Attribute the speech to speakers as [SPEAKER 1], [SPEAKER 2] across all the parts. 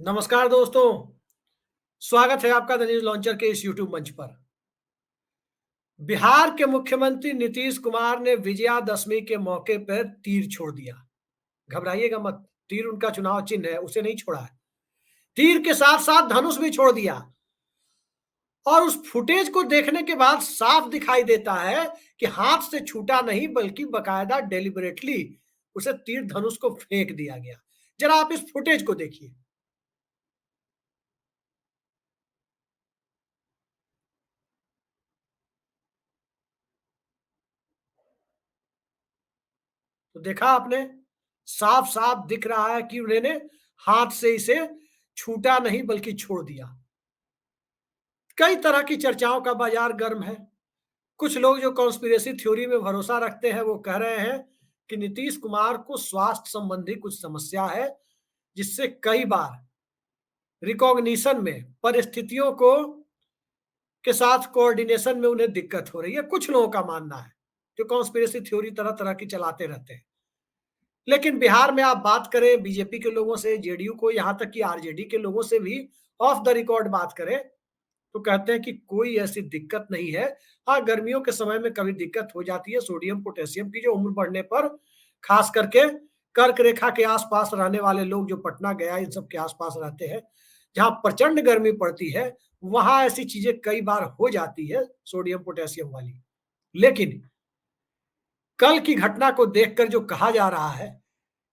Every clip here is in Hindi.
[SPEAKER 1] नमस्कार दोस्तों, स्वागत है आपका द न्यूज़ लॉन्चर के इस यूट्यूब मंच पर। बिहार के मुख्यमंत्री नीतीश कुमार ने विजयादशमी के मौके पर तीर छोड़ दिया। घबराइएगा मत, तीर उनका चुनाव चिन्ह है, उसे नहीं छोड़ा है। तीर के साथ-साथ धनुष भी छोड़ दिया और उस फुटेज को देखने के बाद साफ दिखाई देता है कि हाथ से छूटा नहीं बल्कि बाकायदा डेलिबरेटली उसे तीर धनुष को फेंक दिया गया। जरा आप इस फुटेज को देखिए। तो देखा आपने, साफ-साफ दिख रहा है कि उन्होंने हाथ से इसे छूटा नहीं बल्कि छोड़ दिया। कई तरह की चर्चाओं का बाजार गर्म है। कुछ लोग जो कॉन्स्पिरेसी थ्योरी में भरोसा रखते हैं, वो कह रहे हैं कि नीतीश कुमार को स्वास्थ्य संबंधी कुछ समस्या है, जिससे कई बार रिकॉग्निशन में परिस्थितियों को के साथ कोऑर्डिनेशन में उन्हें दिक्कत हो रही है। कुछ लोगों का मानना है, जो कॉन्स्पिरेसी थ्योरी तरह-तरह की चलाते रहते हैं। लेकिन बिहार में आप बात करें बीजेपी के लोगों से, जेडीयू को, यहाँ तक कि आरजेडी के लोगों से भी ऑफ द रिकॉर्ड बात करें, तो कहते हैं कि कोई ऐसी दिक्कत नहीं है। हाँ, गर्मियों के समय में कभी दिक्कत हो जाती है सोडियम, पोटेशियम की, जो उम्र बढ़ने पर खास करके कर्क रेखा के आस-पास रहने वाले लोग जो पटना, गया इन सब के आस-पास रहते हैं, जहाँ प्रचंड गर्मी पड़ती है, वहाँ ऐसी चीज़ें कई बार हो जाती है सोडियम, पोटेशियम वाली। लेकिन कल की घटना को देखकर जो कहा जा रहा है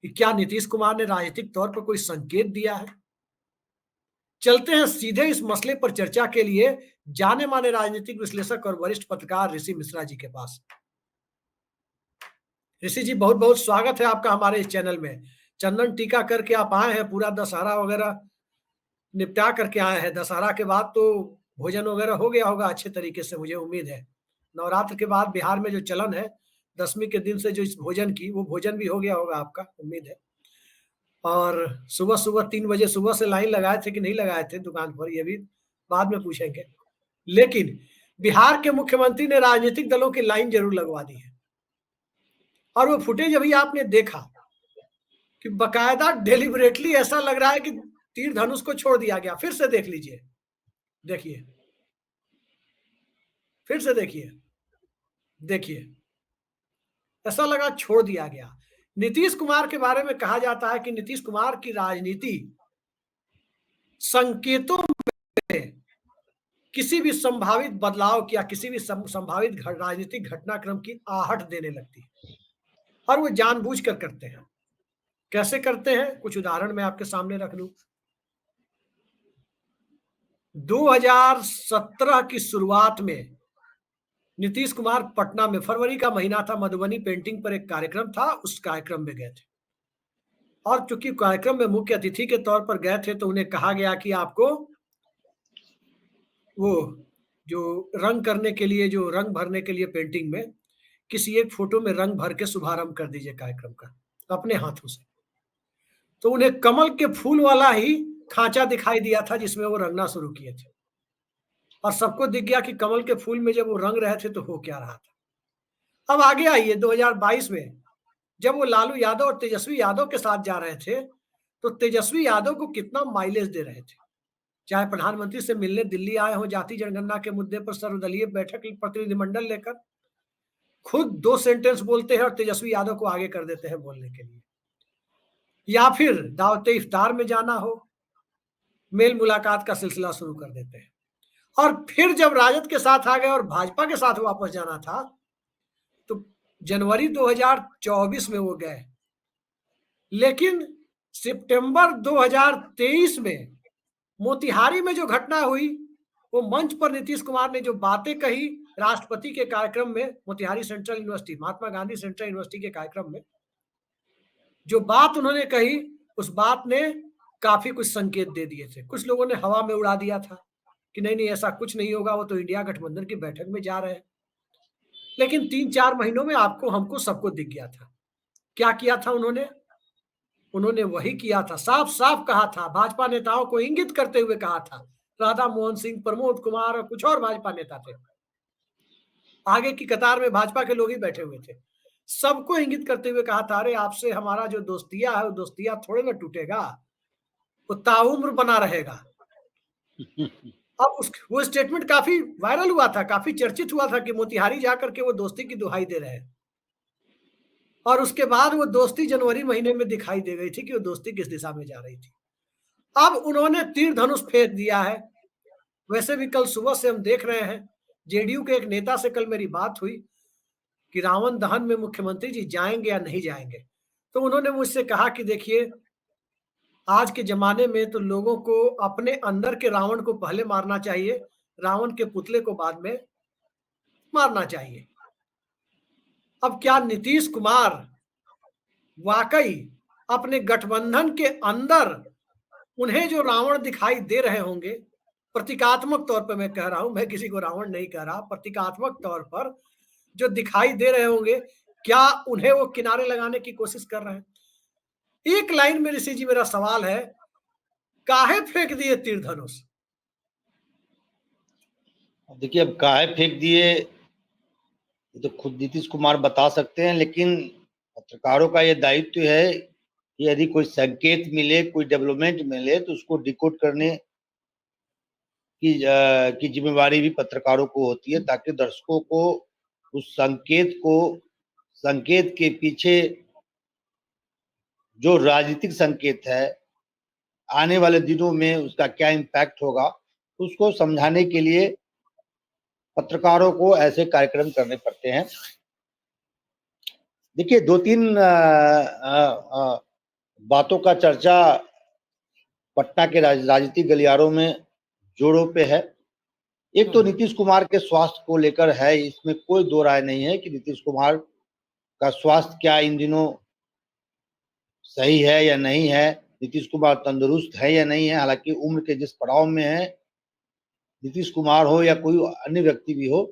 [SPEAKER 1] कि क्या नीतीश कुमार ने राजनीतिक तौर पर कोई संकेत दिया है? चलते हैं सीधे इस मसले पर चर्चा के लिए जाने-माने राजनीतिक विश्लेषक और वरिष्ठ पत्रकार ऋषि मिश्रा जी के पास। ऋषि जी, बहुत-बहुत स्वागत है आपका हमारे इस चैनल में। चंदन टीका करके आप आए हैं, पूरा दशहरा वगैरह निपटा करके आए हैं। दशहरा के बाद तो भोजन वगैरह हो गया होगा अच्छे तरीके से, मुझे उम्मीद है। नवरात्र के बाद बिहार में जो चलन है, दशमी के दिन से जो इस भोजन की, वो भोजन भी हो गया होगा आपका, उम्मीद है। और सुबह-सुबह 3 बजे सुबह से लाइन लगाए थे कि नहीं लगाए थे दुकान पर, ये भी बाद में पूछेंगे। लेकिन बिहार के मुख्यमंत्री ने राजनीतिक दलों की लाइन ज़रूर लगवा दी है और वो फुटेज अभी आपने देखा कि बाकायदा डेलिबरेटली ऐसा लग रहा है कि तीर धनुष को छोड़ दिया गया। फिर से देख लीजिए, देखिए, फिर से देखिए, देखिए, ऐसा लगा छोड़ दिया गया। नीतीश कुमार के बारे में कहा जाता है कि नीतीश कुमार की राजनीति संकेतों में किसी भी संभावित बदलाव या किसी भी संभावित राजनीतिक घटनाक्रम की आहट देने लगती है और वो जानबूझकर करते हैं। कैसे करते हैं? कुछ उदाहरण मैं आपके सामने रख लूं। 2017 की शुरुआत में नीतीश कुमार पटना में, फरवरी का महीना था, मधुबनी पेंटिंग पर एक कार्यक्रम था, उस कार्यक्रम में गए थे और चूंकि कार्यक्रम में मुख्य अतिथि के तौर पर गए थे, तो उन्हें कहा गया कि आपको वो जो रंग करने के लिए, जो रंग भरने के लिए पेंटिंग में किसी एक फोटो में रंग भर के शुभारंभ कर दीजिए कार्यक्रम का अपने हाथों से। तो उन्हें कमल के फूल वाला ही खांचा दिखाई दिया था जिसमें वो रंगना शुरू किए थे और सबको दिख गया कि कमल के फूल में जब वो रंग रहे थे तो हो क्या रहा था। अब आगे आइए 2022 में, जब वो लालू यादव और तेजस्वी यादव के साथ जा रहे थे, तो तेजस्वी यादव को कितना माइलेज दे रहे थे। चाहे प्रधानमंत्री से मिलने दिल्ली आए हों जाति जनगणना के मुद्दे पर सर्वदलीय बैठक प्रतिनिधिमंडल लेकर, खुद 2 सेंटेंस बोलते हैं और तेजस्वी यादव को आगे कर देते हैं बोलने के लिए। या फिर दावते इफ्तार में जाना हो, मेल मुलाकात का सिलसिला शुरू कर देते हैं। और फिर जब राजद के साथ आ गए और भाजपा के साथ वापस जाना था, तो जनवरी 2024 में वो गए। लेकिन सितंबर 2023 में मोतिहारी में जो घटना हुई, वो मंच पर नीतीश कुमार ने जो बातें कही राष्ट्रपति के कार्यक्रम में, Motihari central university, Mahatma Gandhi central university के कार्यक्रम में, जो बात उन्होंने कही, उस बात ने काफ़ी कुछ संकेत दे दिए थे। कुछ लोगों ने हवा में उड़ा दिया था कि नहीं-नहीं ऐसा कुछ नहीं होगा, वो तो इंडिया गठबंधन की बैठक में जा रहे हैं। लेकिन 3-4 महीनों में आपको, हमको, सबको दिख गया था। क्या किया था उन्होंने? उन्होंने वही किया था, साफ-साफ कहा था, भाजपा नेताओं को इंगित करते हुए कहा था। राधा मोहन सिंह, प्रमोद कुमार और कुछ और भाजपा नेता थे। आगे की कतार में भाजपा के लोग ही बैठे हुए थे। सबको इंगित करते हुए कहा था, अरे आपसे हमारा जो दोस्तिया है, वो दोस्तिया थोड़े ना टूटेगा। वो ताउम्र बना रहेगा। अब वो स्टेटमेंट काफी वायरल हुआ था, काफी चर्चित हुआ था कि मोतिहारी जाकर के वो दोस्ती की दुहाई दे रहे हैं। और उसके बाद वो दोस्ती जनवरी महीने में दिखाई दे गई थी कि वो दोस्ती किस दिशा में जा रही थी। अब उन्होंने तीर धनुष फेंक दिया है। वैसे भी कल सुबह से हम देख रहे हैं, जेडीयू के एक नेता से कल मेरी बात हुई कि रावण दहन में मुख्यमंत्री जी जाएंगे या नहीं जाएंगे। तो उन्होंने मुझसे कहा कि देखिए, आज के जमाने में तो लोगों को अपने अंदर के रावण को पहले मारना चाहिए, रावण के पुतले को बाद में मारना चाहिए। अब क्या नीतीश कुमार वाकई अपने गठबंधन के अंदर उन्हें जो रावण दिखाई दे रहे होंगे, प्रतीकात्मक तौर पर मैं कह रहा हूं, मैं किसी को रावण नहीं कह रहा, प्रतीकात्मक तौर पर जो दिखाई दे रहे होंगे, क्या उन्हें वो किनारे लगाने की कोशिश कर रहे हैं? एक लाइन में ऋषि जी मेरा सवाल है, काहे फेंक दिए तीर धनुष?
[SPEAKER 2] देखिए, अब काहे फेंक दिए ये तो खुद नीतीश कुमार बता सकते हैं, लेकिन पत्रकारों का ये दायित्व है कि यदि कोई संकेत मिले, कोई डेवलपमेंट मिले तो उसको डिकोड करने की जिम्मेवारी भी पत्रकारों को होती है, ताकि दर्शकों को उस संकेत के पीछे जो राजनीतिक संकेत है, आने वाले दिनों में उसका क्या इम्पैक्ट होगा, उसको समझाने के लिए पत्रकारों को ऐसे कार्यक्रम करने पड़ते हैं। देखिए, दो तीन बातों का चर्चा पटना के राजनीतिक गलियारों में जोरों पे है। एक तो नीतीश कुमार के स्वास्थ्य को लेकर है, इसमें कोई दो राय नहीं है कि नीतीश कुमार का स्वास्थ्य क्या इन दिनों सही है या नहीं है, नीतीश कुमार तंदुरुस्त है या नहीं है। हालांकि उम्र के जिस पड़ाव में है, नीतीश कुमार हो या कोई अन्य व्यक्ति भी हो,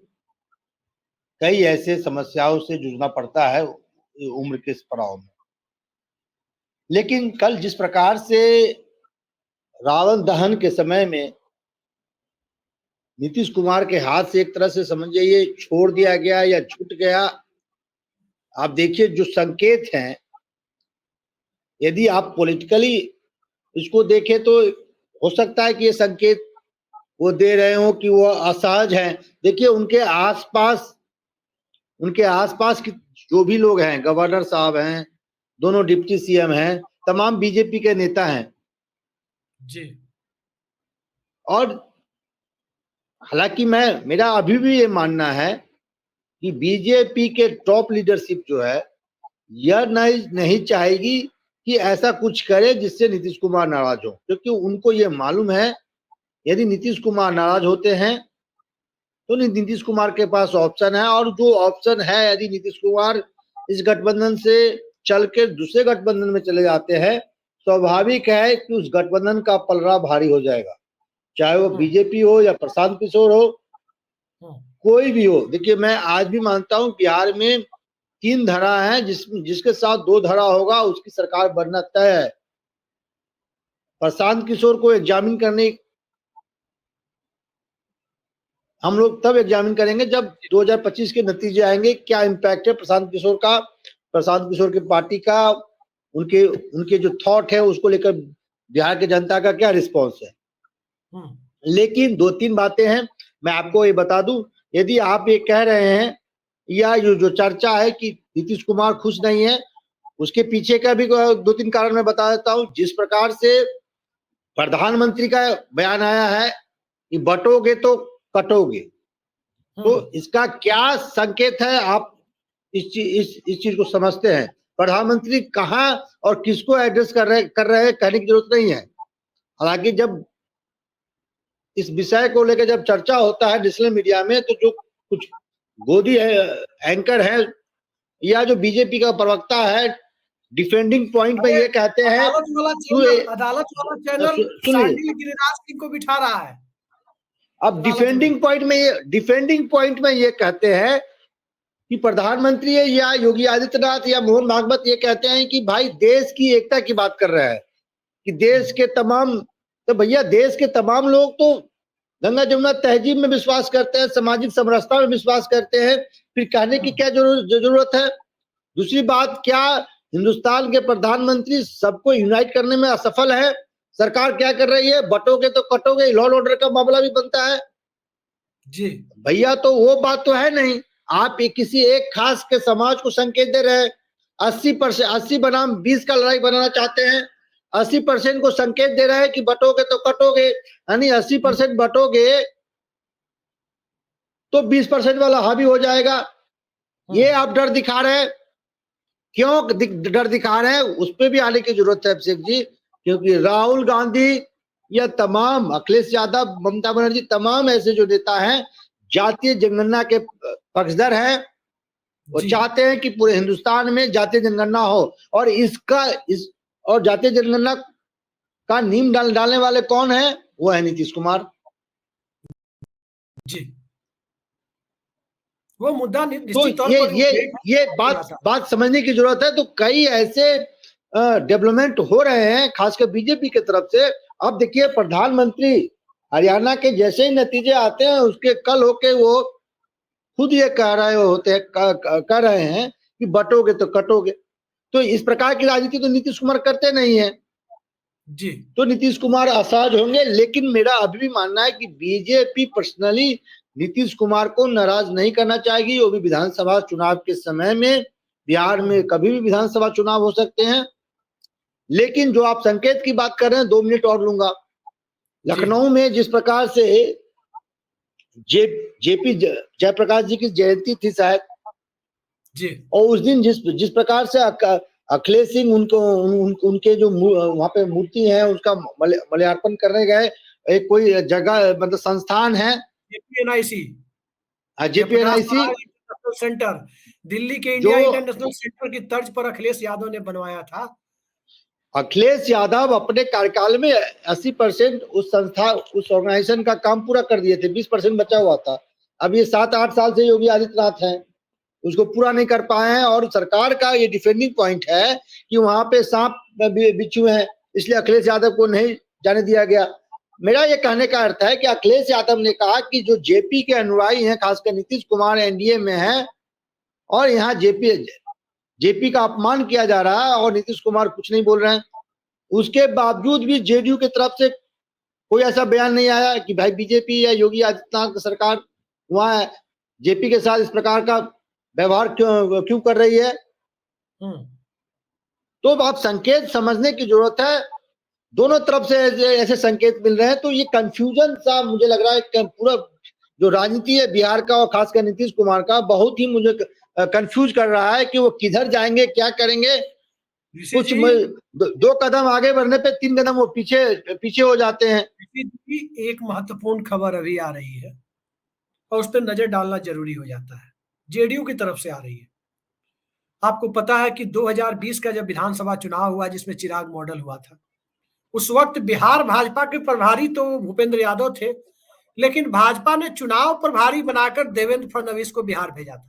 [SPEAKER 2] कई ऐसे समस्याओं से जूझना पड़ता है उम्र के इस पड़ाव में। लेकिन कल जिस प्रकार से रावण दहन के समय में नीतीश कुमार के हाथ से एक तरह से समझिए ये छोड़ दिया गया या छूट गया। आप देखिए जो संकेत हैं, यदि आप पॉलिटिकली इसको देखें तो हो सकता है कि ये संकेत वो दे रहे हो कि वो असहज हैं। देखिए उनके आसपास की जो भी लोग हैं, गवर्नर साहब हैं, दोनों डिप्टी सीएम हैं, तमाम बीजेपी के नेता हैं
[SPEAKER 1] जी।
[SPEAKER 2] और हालांकि मेरा अभी भी ये मानना है कि बीजेपी के टॉप लीडरशिप जो है यह नहीं चाहेगी कि ऐसा कुछ करे जिससे नीतीश कुमार नाराज हो, क्योंकि उनको ये मालूम है यदि नीतीश कुमार नाराज होते हैं तो नीतीश कुमार के पास ऑप्शन है, और जो ऑप्शन है, यदि नीतीश कुमार इस गठबंधन से चल के दूसरे गठबंधन में चले जाते हैं, स्वाभाविक है कि उस गठबंधन का पलड़ा भारी हो जाएगा, चाहे वो बीजेपी हो या प्रशांत किशोर हो, कोई भी हो। देखिए, मैं आज भी मानता हूं बिहार में 3 धड़ा है, जिसके साथ 2 धड़ा होगा उसकी सरकार बनना तय है। प्रशांत किशोर को एग्जामिन करने हम लोग तब एग्जामिन करेंगे जब 2025 के नतीजे आएंगे, क्या इम्पैक्ट है प्रशांत किशोर का, प्रशांत किशोर की पार्टी का, उनके जो थॉट है उसको लेकर बिहार की जनता का क्या रिस्पॉन्स है। लेकिन 2-3 बातें हैं, मैं आपको ये बता दूं, यदि आप ये कह रहे हैं या जो चर्चा है कि नीतीश कुमार खुश नहीं है, उसके पीछे का भी 2-3 कारण मैं बता देता हूं। जिस प्रकार से प्रधानमंत्री का बयान आया है कि बटोगे तो कटोगे, तो इसका क्या संकेत है, आप इस चीज को समझते हैं? प्रधानमंत्री कहां और किसको एड्रेस कर रहे हैं कहने की जरूरत नहीं है। हालांकि जब इस विषय को लेकर जब चर्चा होता है नेशनल मीडिया में, तो जो कुछ गोदी एंकर है या जो बीजेपी का प्रवक्ता है, डिफेंडिंग पॉइंट में ये कहते हैं,
[SPEAKER 1] अदालत वाला चैनल सांडिल गिरिराज सिंह को बिठा रहा है।
[SPEAKER 2] अब डिफेंडिंग पॉइंट में ये कहते हैं कि प्रधानमंत्री या योगी आदित्यनाथ या मोहन भागवत ये कहते हैं कि भाई देश की एकता की बात कर रहा है, कि देश के तमाम, तो भैया देश के तमाम लोग तो गंगा जमुना तहजीब में विश्वास करते हैं, सामाजिक समरसता में विश्वास करते हैं, फिर कहने की क्या जरूरत है। दूसरी बात, क्या हिंदुस्तान के प्रधानमंत्री सबको यूनाइट करने में असफल है, सरकार क्या कर रही है, बटोगे तो कटोगे, लॉ ऑर्डर का मामला भी बनता है
[SPEAKER 1] जी
[SPEAKER 2] भैया। तो वो बात तो है नहीं, आप किसी एक खास के समाज को संकेत दे रहे हैं। 80% 80 बनाम 20 का लड़ाई बनाना चाहते हैं, 80% को संकेत दे रहे हैं कि बटोगे तो कटोगे, यानी 80% बटोगे तो 20% वाला हावी हो जाएगा। ये आप डर दिखा रहे हैं। क्यों डर दिखा रहे हैं, उस पर भी आने की जरूरत है अभिषेक जी, क्योंकि राहुल गांधी या तमाम अखिलेश यादव, ममता बनर्जी, तमाम ऐसे जो नेता हैं जातीय जनगणना के पक्षधर हैं। वो चाहते हैं कि पूरे हिंदुस्तान में जातीय जनगणना हो, और और जातीय जनगणना का नींव डालने वाले कौन है, वो है नीतीश कुमार
[SPEAKER 1] जी। वो मुद्दा
[SPEAKER 2] तो
[SPEAKER 1] निश्चित तौर पर
[SPEAKER 2] ये बात समझने की जरूरत है। तो कई ऐसे डेवलपमेंट हो रहे हैं खासकर बीजेपी की तरफ से। अब देखिए, प्रधानमंत्री हरियाणा के जैसे ही नतीजे आते हैं उसके कल होके वो खुद ये कह रहे होते हैं, कह रहे हैं कि बटोगे तो कटोगे। तो इस प्रकार की राजनीति तो नीतीश कुमार करते नहीं है
[SPEAKER 1] जी।
[SPEAKER 2] तो नीतीश कुमार असहज होंगे। लेकिन मेरा अभी भी मानना है कि बीजेपी पर्सनली नीतीश कुमार को नाराज नहीं करना चाहेगी। वो भी विधानसभा चुनाव के समय में, बिहार में कभी भी विधानसभा चुनाव हो सकते हैं। लेकिन जो आप संकेत की बात कर रहे हैं, 2 मिनट और लूंगा। लखनऊ में जिस प्रकार से जेपी जयप्रकाश जी की जयंती थी शायद
[SPEAKER 1] जी,
[SPEAKER 2] और उस दिन जिस प्रकार से अखिलेश सिंह उनके जो वहां पे मूर्ति है उसका मल्यार्पण करने गए। एक कोई जगह मतलब संस्थान है
[SPEAKER 1] JPNIC,
[SPEAKER 2] JPNIC
[SPEAKER 1] international centre, Delhi के
[SPEAKER 2] जो
[SPEAKER 1] इंडिया इंटरनेशनल सेंटर की तर्ज पर अखिलेश यादव ने बनवाया था।
[SPEAKER 2] अखिलेश यादव अपने कार्यकाल में 80% उस ऑर्गेनाइजेशन का काम पूरा कर दिए थे, 20% बचा हुआ था। अब ये 7-8 साल से योगी आदित्यनाथ हैं, उसको पूरा नहीं कर पाए हैं। और सरकार का ये डिफेंडिंग पॉइंट है कि वहां पे सांप बिच्छू हैं, इसलिए अखिलेश यादव को नहीं जाने दिया गया। मेरा ये कहने का अर्थ है कि अखिलेश यादव ने कहा कि जो जेपी के अनुयायी हैं, खासकर नीतीश कुमार एनडीए में है और यहाँ जेपी का अपमान किया जा रहा है और नीतीश कुमार कुछ नहीं बोल रहे हैं। उसके बावजूद भी जेडीयू की तरफ से कोई ऐसा बयान नहीं आया कि भाई बीजेपी या योगी आदित्यनाथ की सरकार वहां जेपी के साथ इस प्रकार का व्यवहार क्यों कर रही है। तो आप संकेत समझने की जरूरत है। दोनों तरफ से ऐसे संकेत मिल रहे हैं। तो ये कंफ्यूजन सा मुझे लग रहा है कि पूरा जो राजनीति है बिहार का और खासकर नीतीश कुमार का, बहुत ही मुझे कंफ्यूज कर रहा है कि वो किधर जाएंगे, क्या करेंगे। कुछ 2 कदम आगे बढ़ने पे 3 कदम वो पीछे हो जाते हैं।
[SPEAKER 1] एक महत्वपूर्ण खबर अभी आ रही है और उस पर नजर डालना जरूरी हो जाता है। जेडीयू की तरफ से आ रही है। आपको पता है कि 2020 का जब विधानसभा चुनाव हुआ जिसमें चिराग मॉडल हुआ था, उस वक्त बिहार भाजपा के प्रभारी तो भूपेंद्र यादव थे, लेकिन भाजपा ने चुनाव प्रभारी बनाकर देवेंद्र फडणवीस को बिहार भेजा था।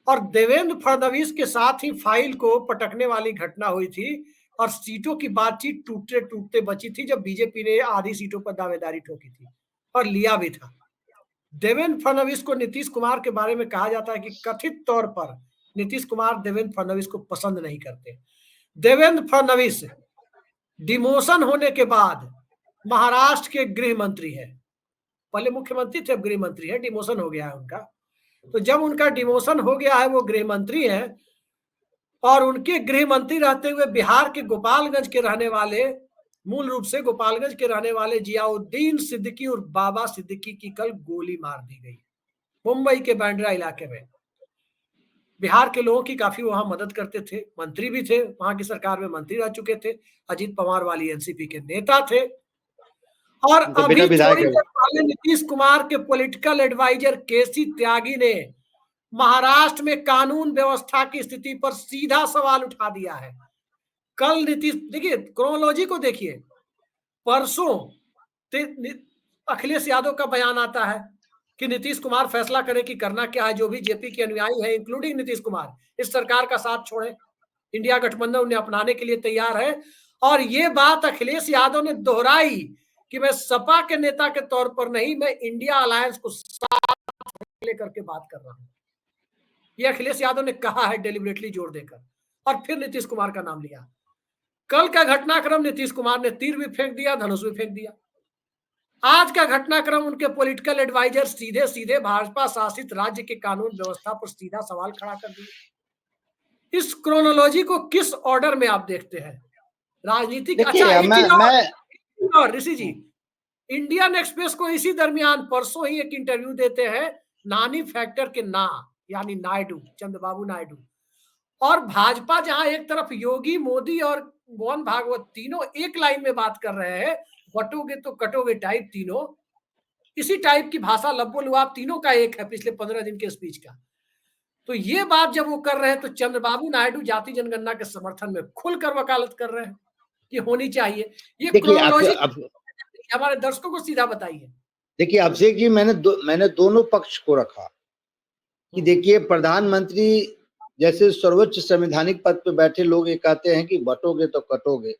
[SPEAKER 1] और देवेंद्र फडणवीस के साथ ही फाइल को पटकने वाली घटना हुई थी और सीटों की बातचीत टूटते टूटते बची थी जब बीजेपी ने आधी सीटों पर दावेदारी ठोकी थी और लिया भी था। देवेंद्र फडणवीस को नीतीश कुमार के बारे में कहा जाता है कि कथित तौर पर नीतीश कुमार देवेंद्र फडणवीस को पसंद नहीं करते। देवेंद्र फडणवीस डिमोशन होने के बाद महाराष्ट्र के गृह मंत्री है। पहले मुख्यमंत्री थे, अब गृह मंत्री है, डिमोशन हो गया है उनका। तो जब उनका डिमोशन हो गया है, वो गृह मंत्री है और उनके गृह मंत्री रहते हुए बिहार के गोपालगंज के रहने वाले, मूल रूप से गोपालगंज के रहने वाले जियाउद्दीन सिद्दीकी और बाबा सिद्दीकी की कल गोली मार दी गई मुंबई के बांद्रा इलाके में। बिहार के लोगों की काफी वहां मदद करते थे, मंत्री भी थे, वहां की सरकार में मंत्री रह चुके थे, अजीत पवार वाली एनसीपी के नेता थे। और अभी थोड़ी देर पहले नीतीश कुमार के पॉलिटिकल एडवाइजर केसी त्यागी ने महाराष्ट्र में कानून व्यवस्था की स्थिति पर सीधा सवाल उठा दिया है। कल नीतीश, देखिए क्रोनोलॉजी को देखिए, परसों अखिलेश यादव का बयान आता है कि नीतीश कुमार फैसला करें कि करना क्या है। जो भी जेपी के अनुयायी है इंक्लूडिंग नीतीश कुमार, इस सरकार का साथ छोड़े, इंडिया गठबंधन उन्हें अपनाने के लिए तैयार है। और ये बात अखिलेश यादव ने दोहराई कि मैं सपा के नेता के तौर पर नहीं, मैं इंडिया अलायंस को साथ लेकर के बात कर रहा हूं। ये अखिलेश यादव ने कहा है डेलिबरेटली जोर देकर, और फिर नीतीश कुमार का नाम लिया। कल का घटनाक्रम नीतीश कुमार ने तीर भी फेंक दिया, धनुष भी फेंक दिया। आज का घटनाक्रम उनके पॉलिटिकल एडवाइजर सीधे सीधे भाजपा शासित राज्य के कानून व्यवस्था पर सीधा सवाल खड़ा कर दिए। इस क्रोनोलॉजी को किस ऑर्डर में आप देखते हैं? राजनीतिक अच्छा,
[SPEAKER 2] देखिए
[SPEAKER 1] एक चीज
[SPEAKER 2] मैं
[SPEAKER 1] और ऋषि जी, इंडियन एक्सप्रेस को इसी दरमियान परसों ही एक इंटरव्यू देते हैं नानी फैक्टर के ना, यानी नायडू, चंद्रबाबू नायडू। और भाजपा जहां एक तरफ योगी, मोदी और मोहन भागवत तीनों एक लाइन में बात कर रहे हैं, बटोगे तो कटोगे टाइप, तीनों इसी टाइप की भाषा लब्बो लुआब तीनों का एक है पिछले 15 दिन के स्पीच का। तो ये बात जब वो कर रहे हैं तो चंद्रबाबू नायडू जाति जनगणना के समर्थन में खुलकर वकालत कर रहे हैं कि होनी चाहिए। ये
[SPEAKER 2] देखिए
[SPEAKER 1] क्रोनोलॉजी हमारे दर्शकों को सीधा बताइए।
[SPEAKER 2] देखिए अभिषेक जी, मैंने दोनों पक्ष को रखा कि देखिए प्रधानमंत्री जैसे सर्वोच्च संवैधानिक पद पे बैठे लोग ये कहते हैं कि बटोगे तो कटोगे,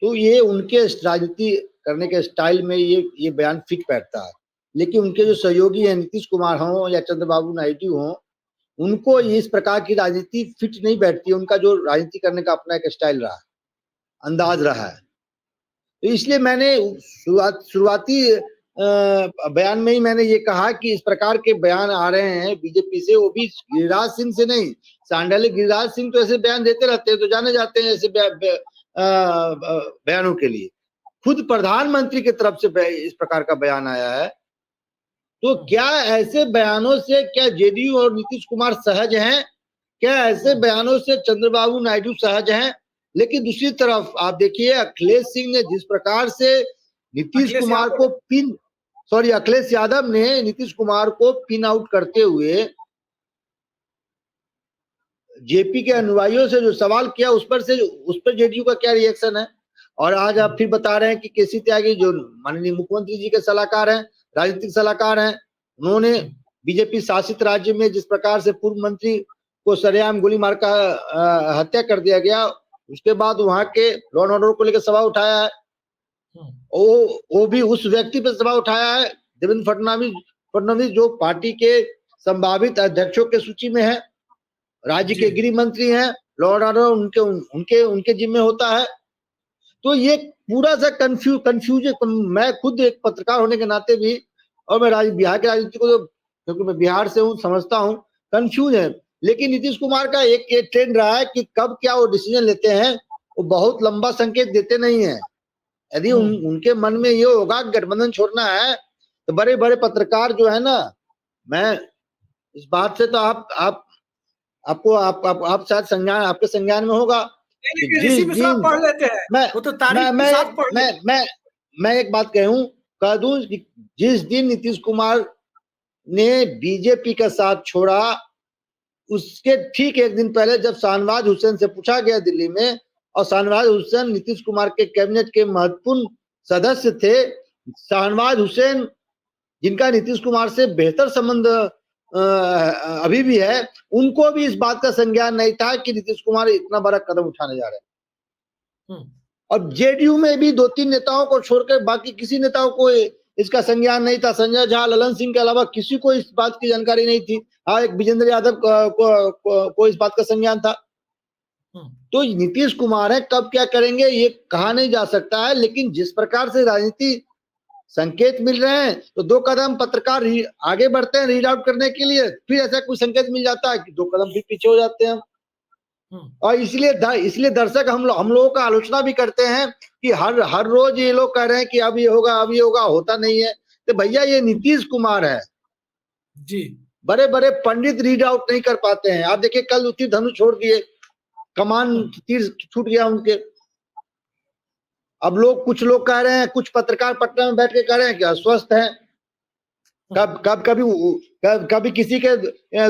[SPEAKER 2] तो ये उनके राजनीति करने के स्टाइल में ये बयान फिट बैठता है। लेकिन उनके जो सहयोगी हैं, नीतीश कुमार हों या चंद्रबाबू नायडू हों, उनको इस प्रकार की राजनीति फिट नहीं बैठती। उनका जो राजनीति करने का अपना एक स्टाइल रहा, अंदाज रहा है। तो इसलिए मैंने शुरुआती बयान में ही मैंने ये कहा कि इस प्रकार के बयान आ रहे हैं बीजेपी से, वो भी गिरिराज सिंह से नहीं। सांडले गिरिराज सिंह तो ऐसे बयान देते रहते हैं, तो जाने जाते हैं ऐसे बयानों के लिए। खुद प्रधानमंत्री की तरफ से इस प्रकार का बयान आया है, तो क्या ऐसे बयानों से क्या जेडीयू और नीतीश कुमार सहज हैं? क्या ऐसे बयानों से चंद्रबाबू नायडू सहज हैं? लेकिन दूसरी तरफ आप देखिए अखिलेश सिंह ने जिस प्रकार से अखिलेश यादव ने नीतीश कुमार को पिन आउट करते हुए जेपी के अनुयायियों से जो सवाल किया, उस पर जेडीयू का क्या रिएक्शन है? और आज आप फिर बता रहे हैं कि केसी त्यागी जो माननीय मुख्यमंत्री जी के सलाहकार हैं, राजनीतिक सलाहकार हैं, उन्होंने बीजेपी शासित राज्य में जिस प्रकार से पूर्व मंत्री को सरेआम गोली मार कर हत्या कर दिया गया, उसके बाद वहां के लॉ एंड ऑर्डर को लेकर सवाल उठाया है। वो भी उस व्यक्ति पर सवाल उठाया है, देवेंद्र फडणवीस जो पार्टी के संभावित अध्यक्षों के सूची में है, राज्य के गृह मंत्री हैं, लॉ एंड ऑर्डर उनके जिम्मे होता है। तो ये पूरा सा कंफ्यूजन, मैं खुद एक पत्रकार होने के नाते भी, और मैं बिहार के राजनीति को, क्योंकि मैं बिहार से हूँ, समझता हूँ, कंफ्यूज है। लेकिन नीतीश कुमार का एक ट्रेंड रहा है कि कब क्या वो डिसीजन लेते हैं, वो बहुत लंबा संकेत देते नहीं है। यदि उनके मन में ये होगा गठबंधन छोड़ना है, तो बड़े बड़े पत्रकार जो है ना, मैं इस बात से तो आप शायद संज्ञान, आपके संज्ञान में होगा।
[SPEAKER 1] जिस दिन पढ़ लेते हैं, वो तो तारीख के साथ पढ़ लेते हैं।
[SPEAKER 2] मैं एक बात कह दूं कि जिस दिन नीतीश कुमार ने बीजेपी का साथ छोड़ा, उसके ठीक एक दिन पहले जब शाहनवाज हुसैन से पूछा गया दिल्ली में, और शाहनवाज हुसैन नीतीश कुमार के कैबिनेट के महत्वपूर्ण सदस्य थे, शाहनवाज हुसैन जिनका नीतीश कुमार से बेहतर संबंध अभी भी है, उनको भी इस बात का संज्ञान नहीं था कि नीतीश कुमार इतना बड़ा कदम उठाने जा रहे हैं। और जेडीयू में भी 2-3 नेताओं को छोड़कर बाकी किसी नेताओं को इसका संज्ञान नहीं था। संजय झा, ललन सिंह के अलावा किसी को इस बात की जानकारी नहीं थी। हाँ, एक विजेंद्र यादव को इस बात का संज्ञान था। तो नीतीश कुमार है, कब क्या करेंगे ये कहा नहीं जा सकता है। लेकिन जिस प्रकार से राजनीति संकेत मिल रहे हैं, तो 2 कदम पत्रकार आगे बढ़ते हैं रीड आउट करने के लिए, फिर ऐसा कोई संकेत मिल जाता है कि 2 कदम फिर पीछे हो जाते हैं। और इसलिए दर्शक हम लोगों का आलोचना भी करते हैं कि हर रोज ये लोग कह रहे हैं कि अब ये होगा, होता नहीं है। तो भैया ये नीतीश कुमार है
[SPEAKER 1] जी,
[SPEAKER 2] बड़े बड़े पंडित रीड आउट नहीं कर पाते हैं। आप देखिए कल उसी धनुष छोड़ दिए, कमान तीर छूट गया उनके। अब कुछ लोग कह रहे हैं, कुछ पत्रकार पटना में बैठ के कह रहे हैं कि अस्वस्थ हैं। कभी किसी के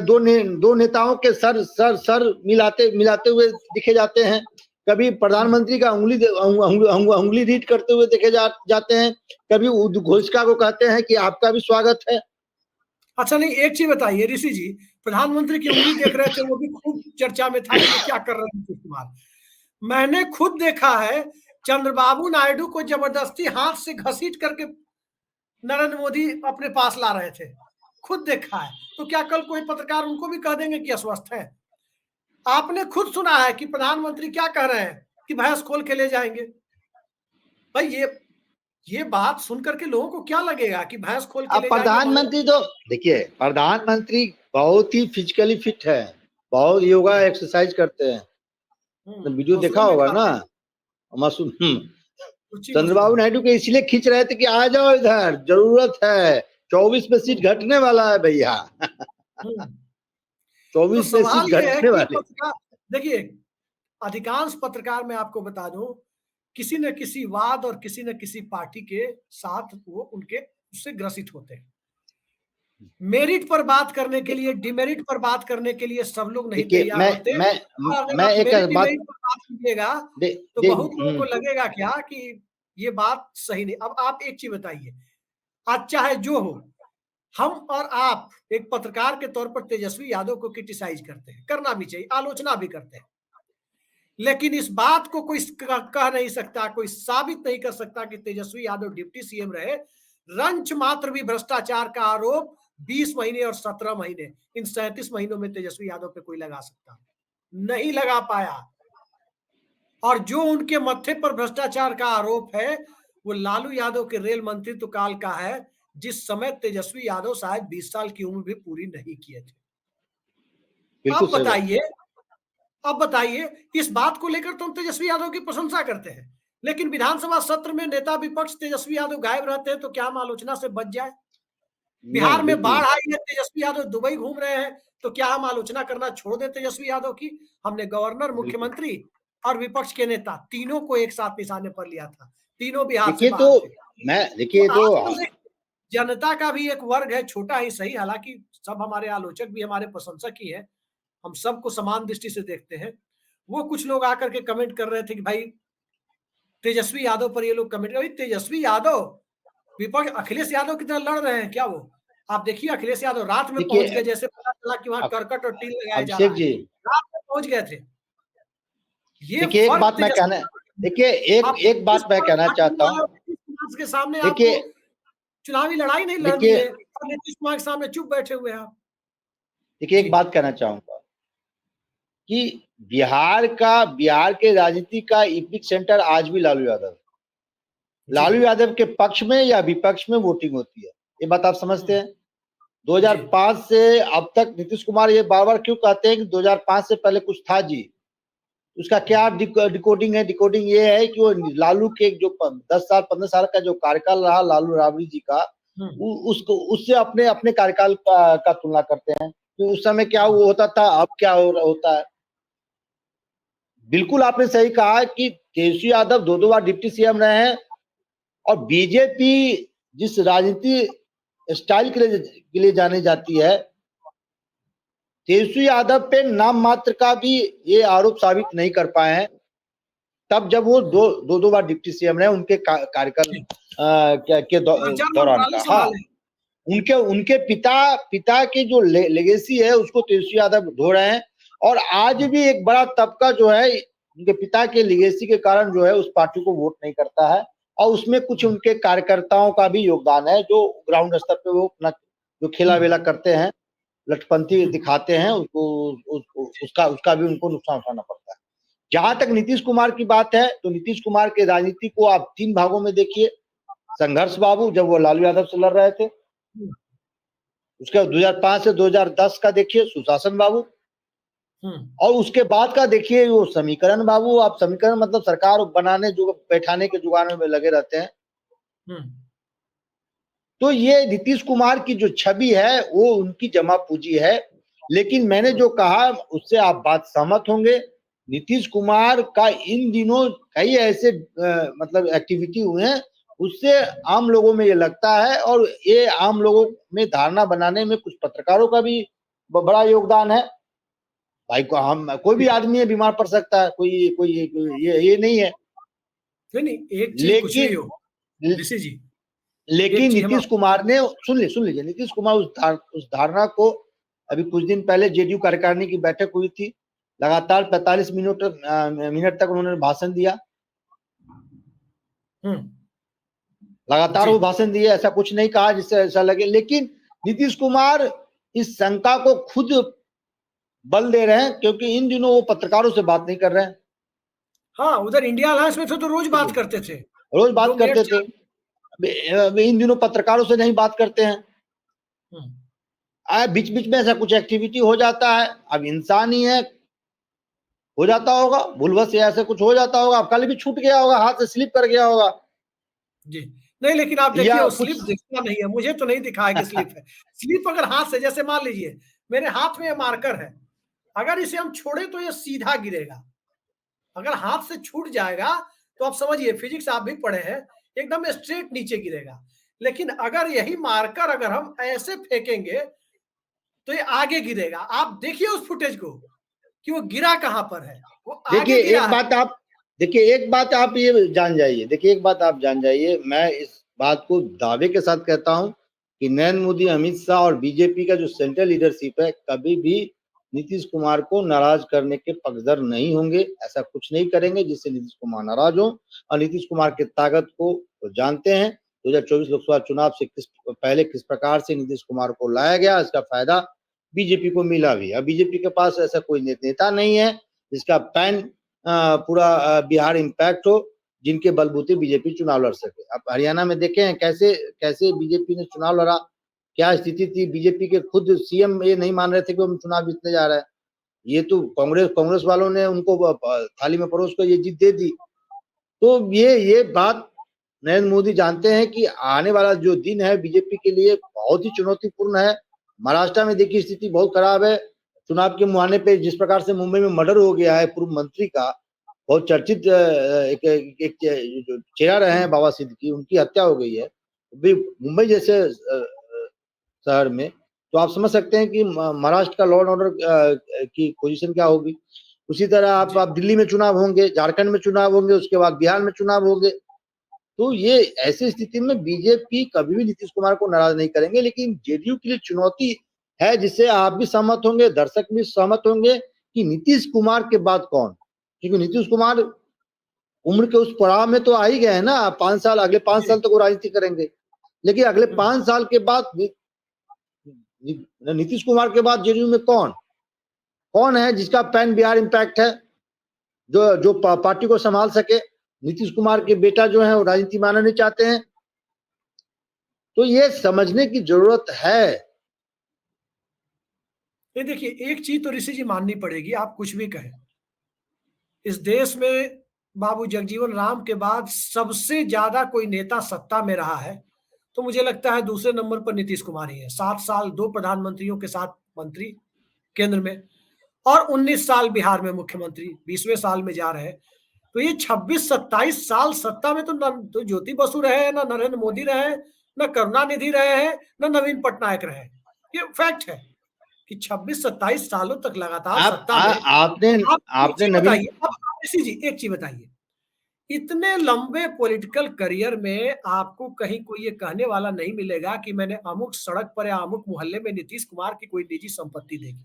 [SPEAKER 2] दो नेताओं के सर मिलाते हुए दिखे जाते हैं, कभी प्रधानमंत्री का उंगली रीड करते हुए देखे जाते हैं, कभी उद्घोषका को कहते हैं कि आपका भी स्वागत है।
[SPEAKER 1] अच्छा, नहीं, एक चीज बताइए ऋषि जी, प्रधानमंत्री की उंगली देख रहे थे, वो भी खूब चर्चा में था कि क्या कर रहे हैं नीतीश कुमार। मैंने खुद देखा है चंद्रबाबू नायडू को जबरदस्ती हाथ से घसीट करके नरेंद्र मोदी अपने पास ला रहे थे, खुद देखा है। तो क्या कल कोई पत्रकार उनको भी कह देंगे कि अस्वस्थ है? आपने खुद सुना है कि प्रधानमंत्री क्या कह रहे हैं कि भैंस खोल के ले जाएंगे। भाई ये बात सुनकर के लोगों को क्या लगेगा कि भैंस खोल के
[SPEAKER 2] अब
[SPEAKER 1] ले जाएंगे।
[SPEAKER 2] प्रधानमंत्री तो देखिए, प्रधानमंत्री बहुत ही फिजिकली फिट है, बहुत योगा एक्सरसाइज करते हैं, तो वीडियो देखा
[SPEAKER 1] मशरूम भी
[SPEAKER 2] होगा ना।
[SPEAKER 1] खाते हैं,
[SPEAKER 2] मशरूम
[SPEAKER 1] रुचि
[SPEAKER 2] चंद्रबाबू
[SPEAKER 1] मशरूम।
[SPEAKER 2] नायडू के इसलिए खींच रहे थे कि आ जाओ इधर, जरूरत है, 24 में सीट घटने वाला है भैया।
[SPEAKER 1] तो
[SPEAKER 2] 24 में
[SPEAKER 1] सवाल
[SPEAKER 2] सीट
[SPEAKER 1] ये है
[SPEAKER 2] घटने
[SPEAKER 1] कि
[SPEAKER 2] वाले।
[SPEAKER 1] पत्रकार, देखिए अधिकांश पत्रकार मैं आपको बता दूं, किसी न किसी वाद और किसी न किसी पार्टी के साथ वो उनके उससे ग्रसित होते हैं। मेरिट पर बात करने के लिए, डिमेरिट पर बात करने के लिए सब लोग नहीं
[SPEAKER 2] देखिए,
[SPEAKER 1] तैयार होते। अगर
[SPEAKER 2] मैं
[SPEAKER 1] आप
[SPEAKER 2] एक
[SPEAKER 1] मेरिट
[SPEAKER 2] बात
[SPEAKER 1] डिमेरिट पर बात कीजिएगा
[SPEAKER 2] दे,
[SPEAKER 1] तो
[SPEAKER 2] दे,
[SPEAKER 1] बहुत लोगों को लगेगा क्या कि ये बात सही नहीं। अब आप एक चीज बताइए, आज चाहे जो हो, हम और आप एक पत्रकार के तौर पर तेजस्वी यादव को क्रिटिसाइज करते हैं, करना भी चाहिए, आलोचना भी करते हैं, लेकिन इस बात को कोई कह नहीं सकता, कोई साबित नहीं कर सकता कि तेजस्वी यादव डिप्टी सीएम रहे, रंच मात्र भी भ्रष्टाचार का आरोप 20 महीने और 17 महीने, इन 37 महीनों में तेजस्वी यादव पे कोई लगा सकता, नहीं लगा पाया। और जो उनके मत्थे पर भ्रष्टाचार का आरोप है वो लालू यादव के रेल मंत्रित्व काल का है, जिस समय तेजस्वी यादव शायद 20 साल की उम्र भी पूरी नहीं किए थे।
[SPEAKER 2] बिल्कुल
[SPEAKER 1] अब
[SPEAKER 2] सही बात।
[SPEAKER 1] बताइए, अब बताइए, इस बात को लेकर तो हम तेजस्वी यादव की प्रशंसा करते हैं, लेकिन विधानसभा सत्र में नेता विपक्ष तेजस्वी यादव गायब रहते हैं तो क्या हम आलोचना से बच जाए? बिहार
[SPEAKER 2] नहीं,
[SPEAKER 1] में
[SPEAKER 2] बिल्कुल
[SPEAKER 1] बाढ़ आई है, तेजस्वी यादव दुबई घूम रहे हैं, तो क्या हम आलोचना करना छोड़ दें तेजस्वी यादव की? हमने गवर्नर,
[SPEAKER 2] बिल्कुल।
[SPEAKER 1] मुख्यमंत्री और विपक्ष के नेता तीनों को एक साथ निशाने पर लिया था, तीनों बिहार से
[SPEAKER 2] देखिए तो
[SPEAKER 1] बाहर थे। तो
[SPEAKER 2] देखिए तो
[SPEAKER 1] आज जनता का भी एक वर्ग है, छोटा ही सही, हालांकि सब हमारे आलोचक भी हमारे प्रशंसक ही है, हम सबको समान दृष्टि से देखते हैं। वो कुछ लोग आकर के कमेंट कर रहे थे कि भाई तेजस्वी यादव पर, ये लोग कमेंट, भाई तेजस्वी यादव विपक्ष अखिलेश यादव की तरह लड़ रहे हैं क्या वो? आप देखिए अखिलेश यादव रात में पहुंच
[SPEAKER 2] देखिए
[SPEAKER 1] गए, जैसे पता चला कि वहां करकट और टील लगाया जा रहा
[SPEAKER 2] अभिषेक
[SPEAKER 1] है,
[SPEAKER 2] जी,
[SPEAKER 1] रात में पहुंच गए थे। ये
[SPEAKER 2] देखिए एक
[SPEAKER 1] फर्क
[SPEAKER 2] बात मैं कहना
[SPEAKER 1] तेजस्वी,
[SPEAKER 2] देखिए एक
[SPEAKER 1] आप
[SPEAKER 2] एक बात मैं कहना
[SPEAKER 1] नीतीश
[SPEAKER 2] चाहता हूँ।
[SPEAKER 1] कुमार नीतीश कुमार के सामने आपको
[SPEAKER 2] देखिए
[SPEAKER 1] चुनावी लड़ाई नहीं लड़नी
[SPEAKER 2] देखिए
[SPEAKER 1] है और नीतीश कुमार के सामने चुप बैठे हुए हैं आप।
[SPEAKER 2] देखिए
[SPEAKER 1] जी
[SPEAKER 2] एक बात कहना चाहूंगा कि बिहार के राजनीति का इपिक सेंटर आज भी लालू यादव है।
[SPEAKER 1] जी
[SPEAKER 2] लालू यादव के पक्ष में या विपक्ष में वोटिंग होती है, ये बात आप समझते हैं। 2005 से अब तक नीतीश कुमार ये बार बार क्यों कहते हैं कि 2005 से पहले कुछ था जी, उसका क्या डिकोडिंग है? डिकोडिंग ये है कि वो लालू के जो 10 साल 15 साल का जो कार्यकाल रहा लालू राबड़ी जी का, उसको उससे अपने अपने कार्यकाल का तुलना करते हैं कि उस समय क्या वो होता था, अब क्या होता है। बिल्कुल आपने सही कहा कि तेजस्वी यादव 2 बार डिप्टी सीएम रहे हैं, और बीजेपी जिस राजनीति स्टाइल के लिए जानी जाती है, तेजस्वी यादव पे नाम मात्र का भी ये आरोप साबित नहीं कर पाए हैं। तब जब वो दो बार डिप्टी सीएम रहे उनके कार्यकाल के दौरान का। हाँ, उनके पिता के जो लेगेसी है उसको तेजस्वी यादव ढो रहे हैं, और आज भी एक बड़ा तबका जो है उनके पिता के लेगेसी के कारण जो है उस पार्टी को वोट नहीं करता है, और उसमें कुछ उनके कार्यकर्ताओं का भी योगदान है जो ग्राउंड स्तर पे वो अपना जो खेला वेला करते हैं, लटपंथी दिखाते हैं, उसका भी उनको नुकसान उठाना पड़ता है। जहां तक नीतीश कुमार की बात है तो नीतीश कुमार के राजनीति को आप 3 भागों में देखिए। संघर्ष बाबू जब वो लालू यादव से लड़ रहे थे, उसके 2005 से 2010 का देखिए सुशासन बाबू, और उसके बाद का देखिए वो समीकरण बाबू। आप समीकरण मतलब सरकार बनाने जो बैठाने के जुगाड़ में लगे रहते हैं। तो ये नीतीश कुमार की जो छवि है वो उनकी जमा पूंजी है, लेकिन मैंने जो कहा उससे आप बात सहमत होंगे। नीतीश कुमार का इन दिनों कई ऐसे मतलब एक्टिविटी हुए हैं, उससे आम लोगों में ये लगता है, और ये आम लोगों में धारणा बनाने में कुछ पत्रकारों का भी बड़ा योगदान है। भाई को हम कोई भी आदमी है बीमार पड़ सकता है, कोई कोई ये नहीं है।
[SPEAKER 1] नहीं, एक चीज कुछ भी
[SPEAKER 2] लेकिन
[SPEAKER 1] हो ऋषि जी, एक
[SPEAKER 2] लेकिन
[SPEAKER 1] चीज हम
[SPEAKER 2] नीतीश कुमार ने सुन लीजिए, नीतीश कुमार उस धारणा को, अभी कुछ दिन पहले जेडीयू कार्यकारिणी की बैठक हुई थी, लगातार 45 मिनट तक उन्होंने भाषण दिया, लगातार वो भाषण दिए, ऐसा कुछ नहीं कहा जिससे ऐसा लगे। लेकिन नीतीश कुमार इस शंका को खुद बल दे रहे हैं, क्योंकि इन दिनों वो पत्रकारों से बात नहीं कर रहे हैं।
[SPEAKER 1] हाँ, उधर इंडिया अलायंस में थे तो रोज बात करते थे।
[SPEAKER 2] रोज
[SPEAKER 1] 2
[SPEAKER 2] बात
[SPEAKER 1] मिनट
[SPEAKER 2] करते थे। अभी इन दिनों पत्रकारों से नहीं बात करते हैं। बीच बीच में ऐसा कुछ एक्टिविटी हो जाता है, अब इंसान ही है, हो जाता होगा भूलवश से, ऐसे कुछ हो जाता होगा, अब कल भी छूट गया होगा, हाथ से स्लिप कर गया होगा
[SPEAKER 1] जी। नहीं, लेकिन आप देखिए
[SPEAKER 2] या
[SPEAKER 1] वो
[SPEAKER 2] कुछ।
[SPEAKER 1] स्लिप दिखता नहीं है, मुझे तो नहीं दिखा है कि स्लिप है। स्लिप अगर हाथ से, जैसे मान लीजिए मेरे हाथ में ये मार्कर है, अगर इसे हम छोड़े तो ये सीधा गिरेगा। अगर हाथ से छूट जाएगा तो आप समझिए, फिजिक्स आप भी पढ़े हैं, एकदम स्ट्रेट नीचे गिरेगा। लेकिन अगर यही मार्कर अगर हम ऐसे फेंकेंगे तो ये आगे गिरेगा। आप देखिए उस फुटेज को कि वो गिरा कहाँ पर है, वो
[SPEAKER 2] देखिए
[SPEAKER 1] आगे गिरा
[SPEAKER 2] एक
[SPEAKER 1] है।
[SPEAKER 2] बात आप देखिए एक बात आप ये जान जाइए, देखिए एक बात आप जान जाइए, मैं इस बात को दावे के साथ कहता हूं कि नरेंद्र मोदी, अमित शाह और बीजेपी का जो सेंट्रल लीडरशिप है, कभी भी नीतीश कुमार को नाराज करने के पक्षधर नहीं होंगे। ऐसा कुछ नहीं करेंगे जिससे नीतीश कुमार नाराज हो। और नीतीश कुमार की ताकत को तो जानते हैं, 2024 लोकसभा चुनाव से पहले किस प्रकार से नीतीश कुमार को लाया गया, इसका फायदा बीजेपी को मिला भी। अब बीजेपी के पास ऐसा कोई नेता नहीं है जिसका पैन पूरा बिहार इम्पैक्ट हो, जिनके बलबूते बीजेपी चुनाव लड़ सके। अब हरियाणा में देखे हैं कैसे कैसे बीजेपी ने चुनाव लड़ा, क्या स्थिति थी। बीजेपी के खुद सीएम ये नहीं मान रहे थे कि हम चुनाव जीतने जा रहे हैं, ये तो कांग्रेस वालों ने उनको थाली में परोस कर ये जीत दे दी। तो ये बात नरेंद्र मोदी जानते हैं कि आने वाला जो दिन है बीजेपी के लिए बहुत ही चुनौतीपूर्ण है। महाराष्ट्र में देखिए स्थिति बहुत खराब है। चुनाव के मुहाने पे जिस प्रकार से मुंबई में मर्डर हो गया है पूर्व मंत्री का, बहुत चर्चित एक जो चेहरा रहे हैं बाबा सिद्दीकी, उनकी हत्या हो गई है भी मुंबई जैसे शहर में। तो आप समझ सकते हैं कि महाराष्ट्र का लॉ एंड ऑर्डर की पोजीशन क्या होगी। उसी तरह आप दिल्ली में चुनाव होंगे, झारखंड में चुनाव होंगे, उसके बाद बिहार में चुनाव होंगे। तो ये ऐसी स्थिति में बीजेपी कभी भी नीतीश कुमार को नाराज नहीं करेंगे। लेकिन जेडीयू के लिए चुनौती है, जिससे आप भी सहमत होंगे, दर्शक भी सहमत होंगे, कि नीतीश कुमार के बाद कौन। क्योंकि नीतीश कुमार उम्र के उस पड़ाव में तो आ ही गए हैं ना, 5 साल, अगले 5 साल तक वो राजनीति करेंगे। लेकिन अगले 5 साल के बाद नीतीश कुमार के बाद जेडीयू में कौन है जिसका पैन बिहार इम्पैक्ट है, जो पार्टी को संभाल सके। नीतीश कुमार के बेटा जो है वो राजनीति में आना नहीं चाहते हैं। तो ये समझने की जरूरत है।
[SPEAKER 1] ये देखिए, एक चीज तो ऋषि जी माननी पड़ेगी, आप कुछ भी कहें, इस देश में बाबू जगजीवन राम के बाद सबसे ज्यादा कोई नेता सत्ता में रहा है तो मुझे लगता है दूसरे नंबर पर नीतीश कुमार ही है। 7 साल 2 प्रधानमंत्रियों के साथ मंत्री केंद्र में, और 19 साल बिहार में मुख्यमंत्री, 20वें साल में जा रहे हैं। तो ये 26-27 साल सत्ता में तो न तो ज्योति बसु रहे हैं, ना नरेंद्र मोदी रहे हैं, ना करुणानिधि रहे हैं, ना नवीन पटनायक रहे हैं। ये फैक्ट है कि 26-27 सालों तक लगातार सत्ता में।
[SPEAKER 2] आपने
[SPEAKER 1] आप एक
[SPEAKER 2] आपने
[SPEAKER 1] चीज
[SPEAKER 2] नवीन
[SPEAKER 1] बताइए, आप ऋषि जी एक चीज बताइए, इतने लंबे पॉलिटिकल करियर में आपको कहीं कोई ये कहने वाला नहीं मिलेगा कि मैंने अमुक सड़क पर या अमुक मोहल्ले में नीतीश कुमार की कोई निजी संपत्ति देखी।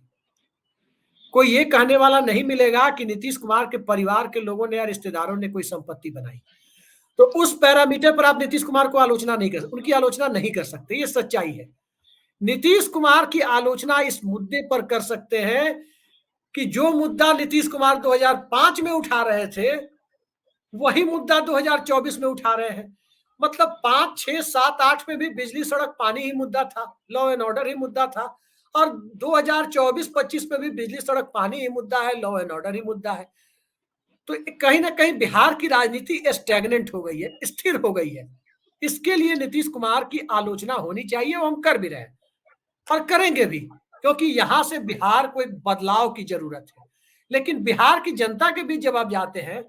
[SPEAKER 1] कोई ये कहने वाला नहीं मिलेगा कि नीतीश कुमार के परिवार के लोगों ने या रिश्तेदारों ने कोई संपत्ति बनाई। तो उस पैरामीटर पर आप नीतीश कुमार को आलोचना नहीं कर, उनकी आलोचना नहीं कर सकते, ये सच्चाई है। नीतीश कुमार की आलोचना इस मुद्दे पर कर सकते हैं कि जो मुद्दा नीतीश कुमार 2005 में उठा रहे थे वही मुद्दा 2024 में उठा रहे हैं। मतलब 5, 6, 7, 8 में भी बिजली सड़क पानी ही मुद्दा था, लॉ एंड ऑर्डर ही मुद्दा था, और 2024-25 में भी बिजली सड़क पानी ही मुद्दा है, लॉ एंड ऑर्डर ही मुद्दा है। तो कहीं ना कहीं बिहार की राजनीति स्टैग्नेंट हो गई है, स्थिर हो गई है। इसके लिए नीतीश कुमार की आलोचना होनी चाहिए, वो हम कर भी रहे हैं और करेंगे भी, क्योंकि यहां से बिहार को एक बदलाव की जरूरत है। लेकिन बिहार की जनता के बीच जब आप जाते हैं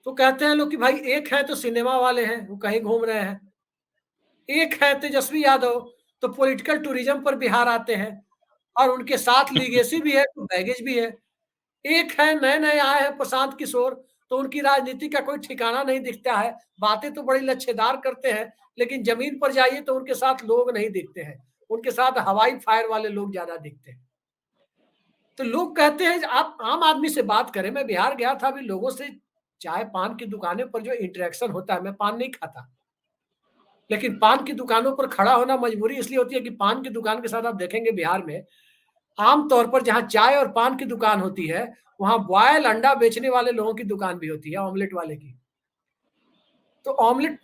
[SPEAKER 1] तो कहते हैं लोग कि भाई एक है तो सिनेमा वाले हैं, वो कहीं घूम रहे हैं, एक है तेजस्वी यादव तो पॉलिटिकल टूरिज्म पर बिहार आते हैं और उनके साथ लीगेसी भी है तो बैगेज भी है, एक है नए नए आए हैं प्रशांत किशोर तो उनकी राजनीति का कोई ठिकाना नहीं दिखता है, बातें तो बड़ी लच्छेदार करते हैं लेकिन जमीन पर जाइए तो उनके साथ लोग नहीं दिखते हैं, उनके साथ हवाई फायर वाले लोग ज्यादा दिखते हैं। तो लोग कहते हैं आप आम आदमी से बात करें, मैं बिहार गया था, अभी लोगों से चाय पान की दुकानें पर जो इंटरेक्शन होता है, मैं पान नहीं खाता, लेकिन पान की दुकानों पर खड़ा होना मजबूरी इसलिए होती है कि पान की दुकान के साथ आप देखेंगे बिहार में आमतौर पर जहां चाय और पान की दुकान होती है, वहां बॉयल अंडा बेचने वाले लोगों की दुकान भी होती है, ऑमलेट वाले की। तो ऑमलेट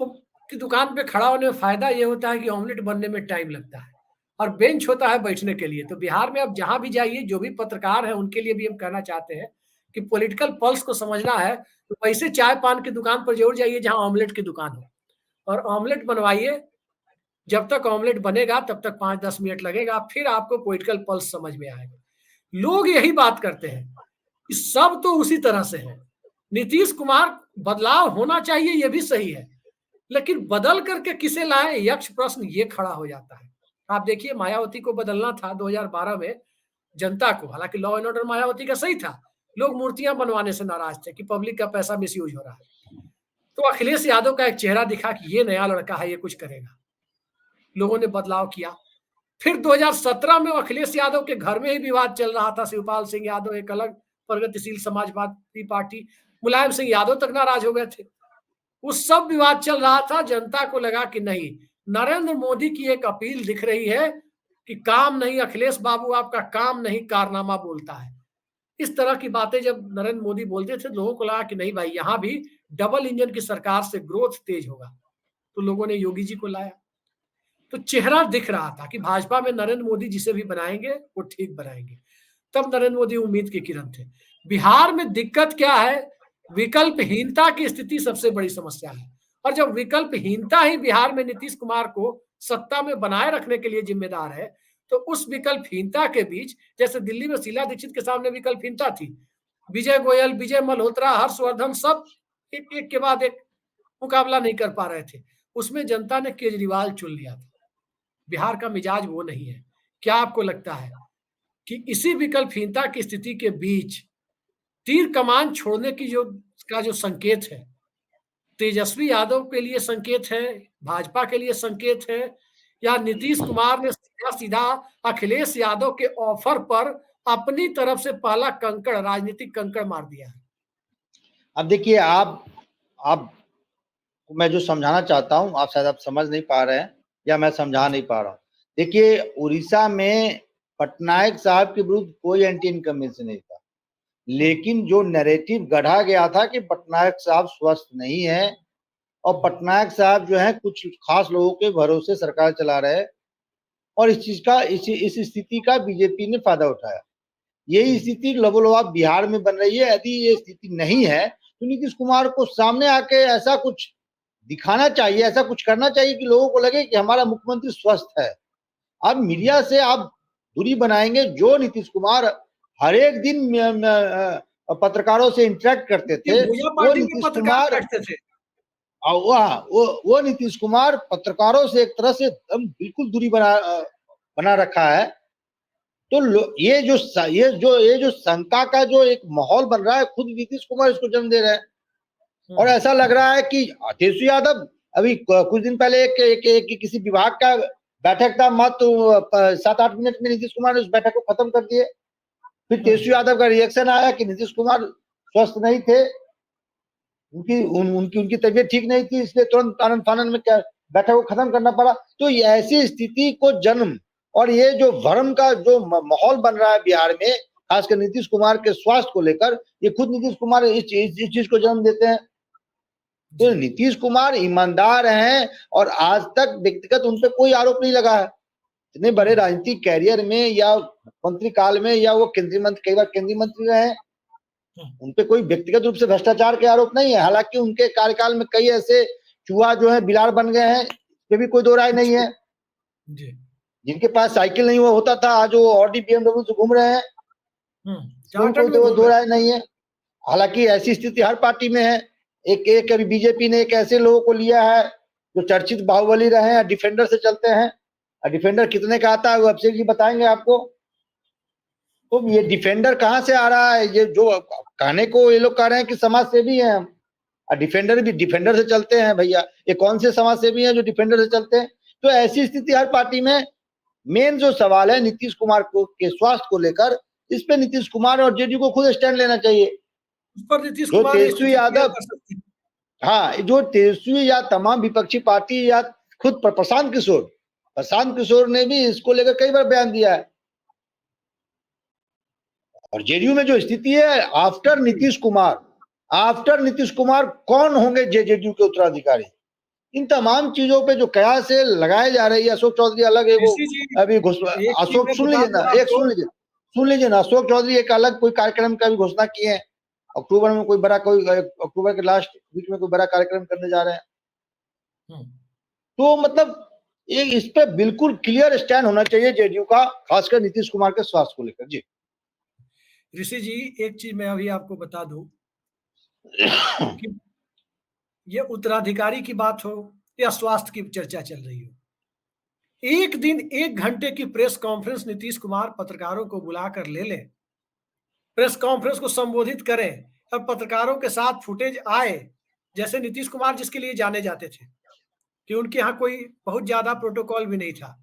[SPEAKER 1] की दुकान पे खड़ा होने में फायदा ये होता है कि ऑमलेट बनने में टाइम लगता है और बेंच होता है बैठने के लिए। तो बिहार में अब जहां भी जाइए, जो भी पत्रकार है उनके लिए भी हम कहना चाहते हैं कि पॉलिटिकल पल्स को समझना है तो वैसे चाय पान की दुकान पर जरूर जाइए जहां ऑमलेट की दुकान हो, और ऑमलेट बनवाइए। जब तक ऑमलेट बनेगा तब तक 5-10 मिनट लगेगा, फिर आपको पॉलिटिकल पल्स समझ में आएगा। लोग यही बात करते हैं कि सब तो उसी तरह से है। नीतीश कुमार, बदलाव होना चाहिए, ये भी सही है, लेकिन बदल करके किसे लाए, यक्ष प्रश्न ये खड़ा हो जाता है। आप देखिए, मायावती को बदलना था 2012 में जनता को, हालांकि लॉ एंड ऑर्डर मायावती का सही था, लोग मूर्तियां बनवाने से नाराज थे कि पब्लिक का पैसा मिसयूज हो रहा है। तो अखिलेश यादव का एक चेहरा दिखा कि ये नया लड़का है, ये कुछ करेगा। लोगों ने बदलाव किया। फिर 2017 में अखिलेश यादव के घर में ही विवाद चल रहा था। शिवपाल सिंह यादव एक अलग प्रगतिशील समाजवादी पार्टी, मुलायम सिंह यादव तक नाराज हो गए थे। उस सब विवाद चल रहा था। जनता को लगा कि नहीं, नरेंद्र मोदी की एक अपील दिख रही है कि काम नहीं, अखिलेश बाबू आपका काम नहीं, कारनामा बोलता है। इस तरह की बातें जब नरेंद्र मोदी बोलते थे, लोगों को लगा कि नहीं भाई, यहां भी डबल इंजन की सरकार से ग्रोथ तेज होगा। तो लोगों ने योगी जी को लाया। तो चेहरा दिख रहा था कि भाजपा में नरेंद्र मोदी जिसे भी बनाएंगे वो ठीक बनाएंगे। तब नरेंद्र मोदी उम्मीद की किरण थे। बिहार में दिक्कत क्या है? विकल्पहीनता की स्थिति सबसे बड़ी समस्या है। और जब विकल्पहीनता ही बिहार में नीतीश कुमार को सत्ता में बनाए रखने के लिए जिम्मेदार है, तो उस विकल्पहीनता के बीच, जैसे दिल्ली में शीला दीक्षित के सामने विकल्पहीनता थी, विजय गोयल, विजय मल्होत्रा, हर्षवर्धन, सब एक एक के बाद एक मुकाबला नहीं कर पा रहे थे। उसमें जनता ने केजरीवाल चुन लिया था। बिहार का मिजाज वो नहीं है। क्या आपको लगता है कि इसी विकल्पहीनता की स्थिति के बीच तीर कमान छोड़ने की जो संकेत है, तेजस्वी यादव के लिए संकेत है, भाजपा के लिए संकेत है, या नीतीश कुमार ने सीधा सीधा अखिलेश यादव के ऑफर पर अपनी तरफ से पहला कंकड़, राजनीतिक कंकड़ मार दिया है?
[SPEAKER 2] अब देखिए, आप मैं जो समझाना चाहता हूं, आप शायद आप समझ नहीं पा रहे हैं या मैं समझा नहीं पा रहा हूं। देखिए, उड़ीसा में पटनायक साहब के विरुद्ध कोई एंटी इनकम्बेंसी नहीं था, लेकिन जो नैरेटिव गढ़ा गया था कि पटनायक साहब स्वस्थ नहीं है और पटनायक साहब जो है कुछ खास लोगों के भरोसे सरकार चला रहे हैं, और इस स्थिति का बीजेपी ने फायदा उठाया। यही स्थिति लबोलबाब बिहार में बन रही है। यदि ये स्थिति नहीं है तो नीतीश कुमार को सामने आके ऐसा कुछ दिखाना चाहिए, ऐसा कुछ करना चाहिए कि लोगों को लगे कि हमारा मुख्यमंत्री स्वस्थ है। अब मीडिया से आप दूरी बनाएंगे। जो नीतीश कुमार हर एक दिन पत्रकारों से इंटरेक्ट करते थे, वो नीतीश कुमार वो नीतीश कुमार पत्रकारों से एक तरह से बिल्कुल दूरी बना रखा है। तो ये जो शंका का जो एक माहौल बन रहा है, खुद नीतीश कुमार इसको जन्म दे रहे हैं। और ऐसा लग रहा है कि तेजस्वी यादव, अभी कुछ दिन पहले एक किसी विभाग का बैठक था, मात्र 7-8 मिनट में नीतीश कुमार ने उस बैठक को खत्म कर दिए। फिर तेजस्वी यादव का रिएक्शन आया कि नीतीश कुमार स्वस्थ नहीं थे, उनकी तबीयत ठीक नहीं थी, इसलिए तुरंत आनंद फानन में बैठक को खत्म करना पड़ा। तो ऐसी स्थिति को जन्म, और ये जो भ्रम का जो माहौल बन रहा है बिहार में, खासकर नीतीश कुमार के स्वास्थ्य को लेकर, ये खुद नीतीश कुमार इस चीज को जन्म देते हैं। तो नीतीश कुमार ईमानदार हैं और आज तक व्यक्तिगत उन पर कोई आरोप नहीं लगा है। इतने बड़े राजनीतिक कैरियर में या मंत्री काल में, या वो केंद्रीय मंत्री, कई बार केंद्रीय मंत्री रहे, उन पे कोई व्यक्तिगत रूप से भ्रष्टाचार के आरोप नहीं है। हालांकि उनके कार्यकाल में कई ऐसे चूहा जो है बिलार बन गए हैं, इसमें भी कोई दो राय नहीं है। जिनके पास साइकिल नहीं हुआ होता था, आज वो ऑडी BMW से घूम रहे हैं, कोई दो राय नहीं है। हालांकि ऐसी स्थिति हर पार्टी में है। एक अभी बीजेपी ने एक ऐसे लोगों को लिया है जो चर्चित बाहुबली रहे हैं, डिफेंडर से चलते हैं। डिफेंडर कितने का आता है वो अभिषेक जी बताएंगे आपको। तो ये डिफेंडर कहाँ से आ रहा है? ये जो कहने को ये लोग कह रहे हैं कि समाज सेवी हैं हम, डिफेंडर भी डिफेंडर से चलते हैं भैया। ये कौन से समाज सेवी हैं जो डिफेंडर से चलते हैं? तो ऐसी स्थिति हर पार्टी में। मेन जो सवाल है नीतीश कुमार के स्वास्थ्य को लेकर, इस पे नीतीश कुमार और जेडीयू को खुद स्टैंड लेना चाहिए।
[SPEAKER 1] उस पर नीतीश
[SPEAKER 2] जो
[SPEAKER 1] कुमार
[SPEAKER 2] तेजस्वी यादव, हाँ, जो तेजस्वी या तमाम विपक्षी पार्टी या खुद प्रशांत किशोर ने भी इसको लेकर कई बार बयान दिया है और जेडीयू में जो स्थिति है आफ्टर नीतीश कुमार कौन होंगे जेडीयू के उत्तराधिकारी? इन तमाम चीजों पे जो कयास से लगाए जा रही है, अशोक चौधरी अलग है, वो
[SPEAKER 1] ऋषि जी,
[SPEAKER 2] अभी
[SPEAKER 1] एक चीज
[SPEAKER 2] अशोक
[SPEAKER 1] मैं
[SPEAKER 2] सुन
[SPEAKER 1] बता
[SPEAKER 2] लीजिए
[SPEAKER 1] दूं
[SPEAKER 2] ना, एक
[SPEAKER 1] आपको।
[SPEAKER 2] सुन लीजिए ना, अशोक चौधरी एक अलग कोई कार्यक्रम का भी घोषणा किए हैं। अक्टूबर में अक्टूबर के लास्ट वीक में कोई बड़ा कार्यक्रम करने जा रहे हैं। तो मतलब इस पे बिल्कुल क्लियर स्टैंड होना चाहिए जेडीयू का, खासकर नीतीश कुमार के स्वास्थ्य को लेकर। जी
[SPEAKER 1] ऋषि जी, एक चीज मैं अभी आपको बता दूं कि ये उत्तराधिकारी की बात हो या स्वास्थ्य की चर्चा चल रही हो, एक दिन 1 घंटे की प्रेस कॉन्फ्रेंस नीतीश कुमार पत्रकारों को बुलाकर ले लें, प्रेस कॉन्फ्रेंस को संबोधित करें और पत्रकारों के साथ फुटेज आए, जैसे नीतीश कुमार जिसके लिए जाने जाते थे कि उनके यहाँ कोई बहुत ज्यादा प्रोटोकॉल भी नहीं था।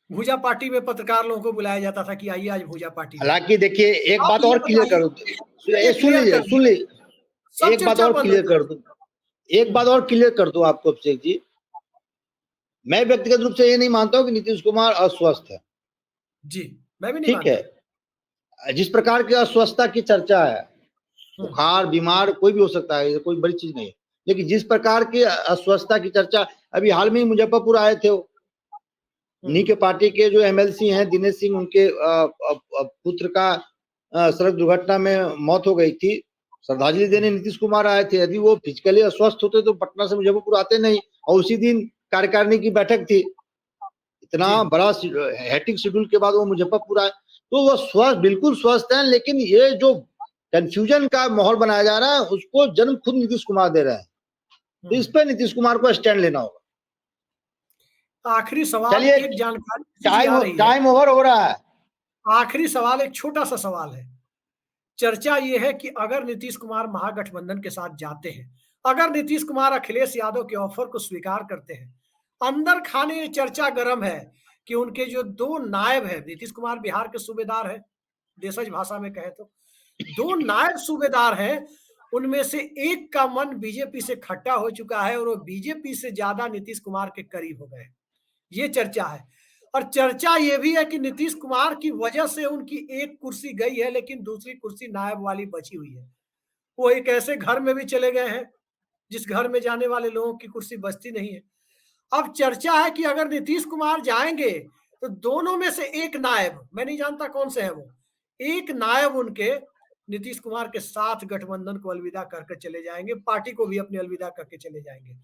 [SPEAKER 1] भूजा पार्टी में पत्रकार लोगों को बुलाया जाता था कि आइए आज भूजा पार्टी में।
[SPEAKER 2] हालांकि देखिए एक
[SPEAKER 1] आप
[SPEAKER 2] बात
[SPEAKER 1] ये
[SPEAKER 2] और क्लियर
[SPEAKER 1] बताइए,
[SPEAKER 2] कर दूं,
[SPEAKER 1] ये क्लियर कर
[SPEAKER 2] सुन
[SPEAKER 1] दिया,
[SPEAKER 2] लीजिए,
[SPEAKER 1] सब
[SPEAKER 2] एक बात
[SPEAKER 1] चर्चा
[SPEAKER 2] और
[SPEAKER 1] बंद हो
[SPEAKER 2] क्लियर कर
[SPEAKER 1] गई।
[SPEAKER 2] दूं, एक बात और क्लियर कर दूं आपको अभिषेक जी। मैं व्यक्तिगत रूप से ये नहीं मानता हूं कि नीतीश कुमार अस्वस्थ है।
[SPEAKER 1] जी, मैं भी नहीं
[SPEAKER 2] ठीक
[SPEAKER 1] मानता।
[SPEAKER 2] है, जिस प्रकार की अस्वस्थता की चर्चा है, बुखार बीमार कोई भी हो सकता है, कोई बड़ी चीज नहीं है, लेकिन जिस प्रकार की अस्वस्थता की चर्चा, अभी हाल में ही मुजफ्फरपुर आए थे वो, उन्हीं के पार्टी के जो एमएलसी हैं दिनेश सिंह, उनके पुत्र का सड़क दुर्घटना में मौत हो गई थी, श्रद्धांजलि देने नीतीश कुमार आए थे। यदि वो फिजिकली अस्वस्थ होते तो पटना से मुजफ्फरपुर आते नहीं, और उसी दिन कार्यकारिणी की बैठक थी, इतना बड़ा हैट्रिक शेड्यूल के बाद वो मुजफ्फरपुर आए, तो वो स्वस्थ, बिल्कुल स्वस्थ हैं। लेकिन ये जो कंफ्यूजन का माहौल बनाया जा रहा है, उसको जन्म खुद नीतीश कुमार दे रहे हैं। तो इस पर नीतीश कुमार को स्टैंड लेना होगा।
[SPEAKER 1] आखिरी सवाल,
[SPEAKER 2] चलिए,
[SPEAKER 1] एक जानकारी जी आ रही है।
[SPEAKER 2] टाइम ओवर हो रहा है।
[SPEAKER 1] आखिरी सवाल, एक छोटा सा सवाल है। चर्चा ये है कि अगर नीतीश कुमार महागठबंधन के साथ जाते हैं, अगर नीतीश कुमार अखिलेश यादव के ऑफर को स्वीकार करते हैं, अंदर खाने ये चर्चा गर्म है कि उनके जो 2 नायब है, नीतीश कुमार बिहार के सूबेदार है, देशज भाषा में कहे तो 2 नायब सूबेदार हैं, उनमें से एक का मन बीजेपी से खट्टा हो चुका है और वो बीजेपी से ज्यादा नीतीश कुमार के करीब हो गए। ये चर्चा है। और चर्चा ये भी है कि नीतीश कुमार की वजह से उनकी एक कुर्सी गई है, लेकिन दूसरी कुर्सी नायब वाली बची हुई है। वो एक ऐसे घर में भी चले गए हैं जिस घर में जाने वाले लोगों की कुर्सी बचती नहीं है। अब चर्चा है कि अगर नीतीश कुमार जाएंगे तो दोनों में से एक नायब, मैं नहीं जानता कौन से है वो, एक नायब उनके नीतीश कुमार के साथ गठबंधन को अलविदा करके चले जाएंगे, पार्टी को भी अपनी अलविदा करके चले जाएंगे।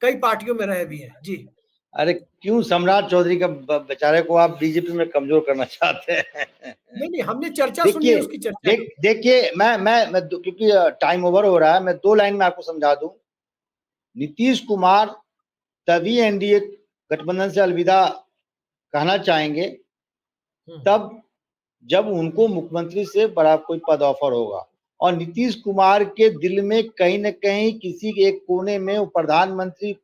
[SPEAKER 1] कई पार्टियों में रहे भी हैं। जी,
[SPEAKER 2] अरे क्यों सम्राट चौधरी का बेचारे को आप बीजेपी में कमजोर करना चाहते हैं?
[SPEAKER 1] नहीं, हमने चर्चा सुनी है,
[SPEAKER 2] देखिए,
[SPEAKER 1] उसकी चर्चा
[SPEAKER 2] देखिए, मैं क्योंकि टाइम ओवर हो रहा है, मैं 2 लाइन में आपको समझा दूं। नीतीश कुमार तभी एनडीए गठबंधन से अलविदा कहना चाहेंगे तब जब उनको मुख्यमंत्री से बड़ा कोई पद ऑफर होगा, और नीतीश कुमार के दिल में कहीं न कहीं किसी एक कोने में वो प्रधानमंत्री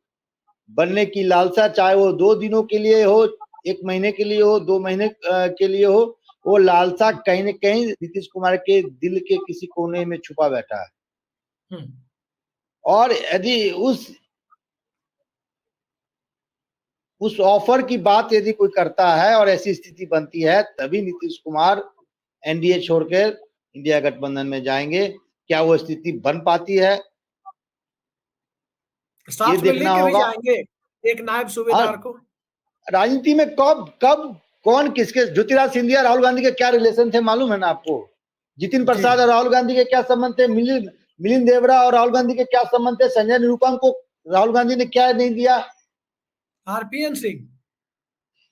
[SPEAKER 2] बनने की लालसा, चाहे वो 2 दिनों के लिए हो, 1 महीने के लिए हो, 2 महीने के लिए हो, वो लालसा कहीं न कहीं नीतीश कुमार के दिल के किसी कोने में छुपा बैठा है। और यदि उस ऑफर की बात यदि कोई करता है और ऐसी स्थिति बनती है, तभी नीतीश कुमार एनडीए छोड़कर इंडिया गठबंधन में जाएंगे। क्या वो स्थिति बन पाती है, ये
[SPEAKER 1] साथ में
[SPEAKER 2] देखना
[SPEAKER 1] लेके भी
[SPEAKER 2] होगा।
[SPEAKER 1] जाएंगे एक नायब सूबेदार
[SPEAKER 2] और
[SPEAKER 1] को।
[SPEAKER 2] राजनीति में कब कब कौन किसके, ज्योतिराज सिंधिया राहुल गांधी के क्या रिलेशन थे मालूम है ना आपको? जितिन प्रसाद और राहुल गांधी के क्या संबंध थे? मिलिंद देवरा और राहुल गांधी के क्या संबंध थे? संजय निरुपम को राहुल गांधी ने क्या नहीं दिया?
[SPEAKER 1] आरपीएन सिंह,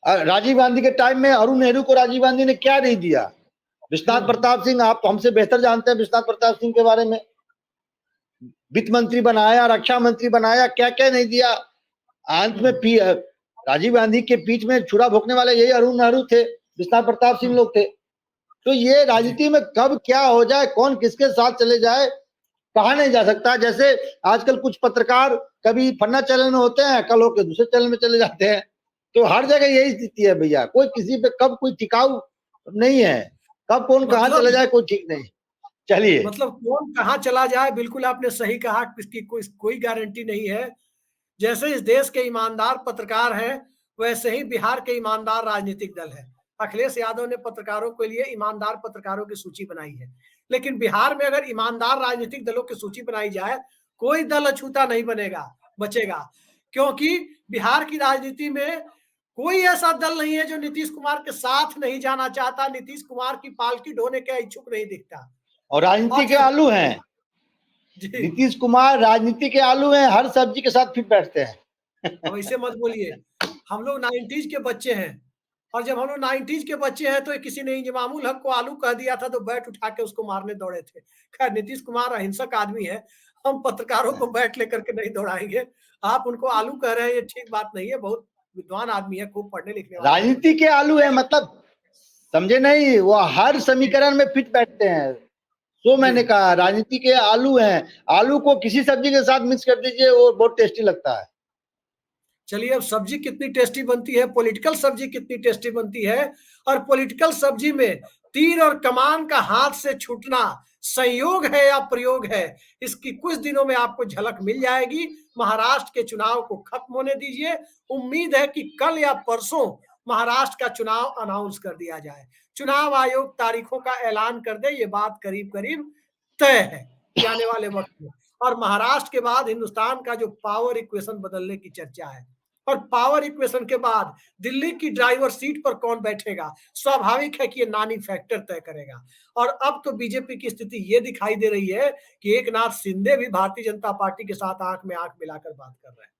[SPEAKER 2] राजीव गांधी के टाइम में अरुण नेहरू को राजीव गांधी ने क्या नहीं दिया? विश्वनाथ प्रताप सिंह, आप हमसे बेहतर जानते हैं विश्वनाथ प्रताप सिंह के बारे में। वित्त मंत्री बनाया, रक्षा मंत्री बनाया, क्या क्या नहीं दिया? अंत में राजीव गांधी के बीच में छुरा भोंकने वाले यही अरुण नेहरू थे, विश्वनाथ प्रताप सिंह लोग थे। तो ये राजनीति में कब क्या हो जाए, कौन किसके साथ चले जाए, कहा नहीं जा सकता। जैसे आजकल कुछ पत्रकार कभी फन्ना चैनल में होते हैं, कल होकर दूसरे चैनल में चले जाते हैं। तो हर जगह यही स्थिति है भैया, कोई किसी पे कब कोई टिकाऊ नहीं है, कब कौन कहाँ चले जाए कोई ठीक नहीं। चलिए,
[SPEAKER 1] मतलब कौन कहाँ चला जाए, बिल्कुल आपने सही कहा, इसकी कोई गारंटी नहीं है। जैसे इस देश के ईमानदार पत्रकार हैं, वैसे ही बिहार के ईमानदार राजनीतिक दल है। अखिलेश यादव ने पत्रकारों के लिए ईमानदार पत्रकारों की सूची बनाई है, लेकिन बिहार में अगर ईमानदार राजनीतिक दलों की सूची बनाई जाए, कोई दल अछूता नहीं बचेगा, क्योंकि बिहार की राजनीति में कोई ऐसा दल नहीं है जो नीतीश कुमार के साथ नहीं जाना चाहता, नीतीश कुमार की पालकी ढोने के इच्छुक नहीं दिखता।
[SPEAKER 2] और राजनीति के आलू हैं, नीतीश कुमार राजनीति के आलू हैं, हर सब्जी के साथ फिट बैठते हैं।
[SPEAKER 1] अब ऐसे मत बोलिए, हम लोग 90s के बच्चे हैं, और जब हम लोग 90s के बच्चे हैं तो किसी ने इंजमामुल हक को आलू कह दिया था तो बैट उठा के उसको मारने दौड़े थे। खैर, नीतीश कुमार अहिंसक आदमी है, हम पत्रकारों को बैट लेकर के नहीं दौड़ाएंगे। आप उनको आलू कह रहे हैं, ये ठीक बात नहीं है। बहुत विद्वान आदमी है, खूब पढ़ने लिखने वाला।
[SPEAKER 2] राजनीति के आलू है मतलब समझे नहीं, वो हर समीकरण में फिट बैठते हैं। तो मैंने कहा राजनीति के आलू हैं, आलू को किसी सब्जी के साथ मिक्स कर दीजिए, वो बहुत टेस्टी लगता है।
[SPEAKER 1] चलिए, अब सब्जी कितनी टेस्टी बनती है, पॉलिटिकल सब्जी कितनी टेस्टी बनती है, और पॉलिटिकल सब्जी में तीर और कमान का हाथ से छूटना संयोग है या प्रयोग है, इसकी कुछ दिनों में आपको झलक मिल जाएगी। महाराष्ट्र के चुनाव को खत्म होने दीजिए, उम्मीद है कि कल या परसों महाराष्ट्र का चुनाव अनाउंस कर दिया जाए, चुनाव आयोग तारीखों का ऐलान कर दे, ये बात करीब करीब तय है कि आने वाले वक्त में। और महाराष्ट्र के बाद हिंदुस्तान का जो पावर इक्वेशन बदलने की चर्चा है, और पावर इक्वेशन के बाद दिल्ली की ड्राइवर सीट पर कौन बैठेगा, स्वाभाविक है कि ये नानी फैक्टर तय करेगा। और अब तो बीजेपी की स्थिति ये दिखाई दे रही है कि एकनाथ शिंदे भी भारतीय जनता पार्टी के साथ आंख में आंख मिलाकर बात कर रहे हैं।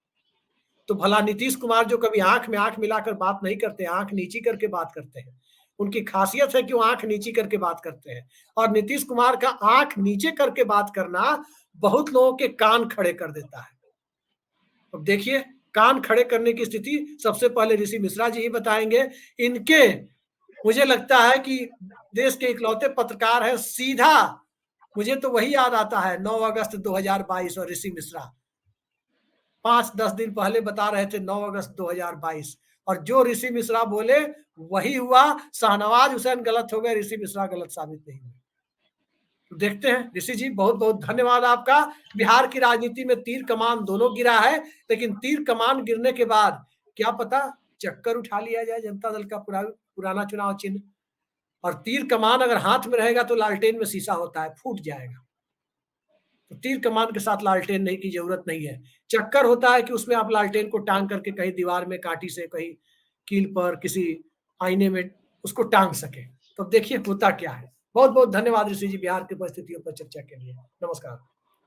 [SPEAKER 1] तो भला नीतीश कुमार जो कभी आंख में आंख मिलाकर बात नहीं करते, आंख नीची करके बात करते हैं, उनकी खासियत है कि वो आंख नीची करके बात करते हैं। और नीतीश कुमार का आंख नीचे करके बात करना बहुत लोगों के कान खड़े कर देता है। अब देखिए, कान खड़े करने की स्थिति सबसे पहले ऋषि मिश्रा जी ही बताएंगे। इनके, मुझे लगता है कि देश के इकलौते पत्रकार हैं, सीधा मुझे तो वही याद आता है 9 अगस्त 2022 और ऋषि मिश्रा 5-10 दिन पहले बता रहे थे 9 अगस्त 2022, और जो ऋषि मिश्रा बोले वही हुआ। शाहनवाज हुसैन गलत हो गए, ऋषि मिश्रा गलत साबित नहीं हुए। तो देखते हैं। ऋषि जी, बहुत बहुत धन्यवाद आपका। बिहार की राजनीति में तीर कमान दोनों गिरा है, लेकिन तीर कमान गिरने के बाद क्या पता चक्कर उठा लिया जाए जनता दल का पुराना चुनाव चिन्ह। और तीर कमान अगर हाथ में रहेगा तो लालटेन में शीशा होता है, फूट जाएगा। तो तीर कमान के साथ लालटेन नहीं की जरूरत नहीं है। चक्कर होता है कि उसमें आप लालटेन को टांग करके कहीं दीवार में कांटी से, कहीं कील पर, किसी आईने में उसको टांग सके। तो देखिए होता क्या है। बहुत बहुत धन्यवाद ऋषि जी, बिहार की परिस्थितियों पर चर्चा के लिए। नमस्कार।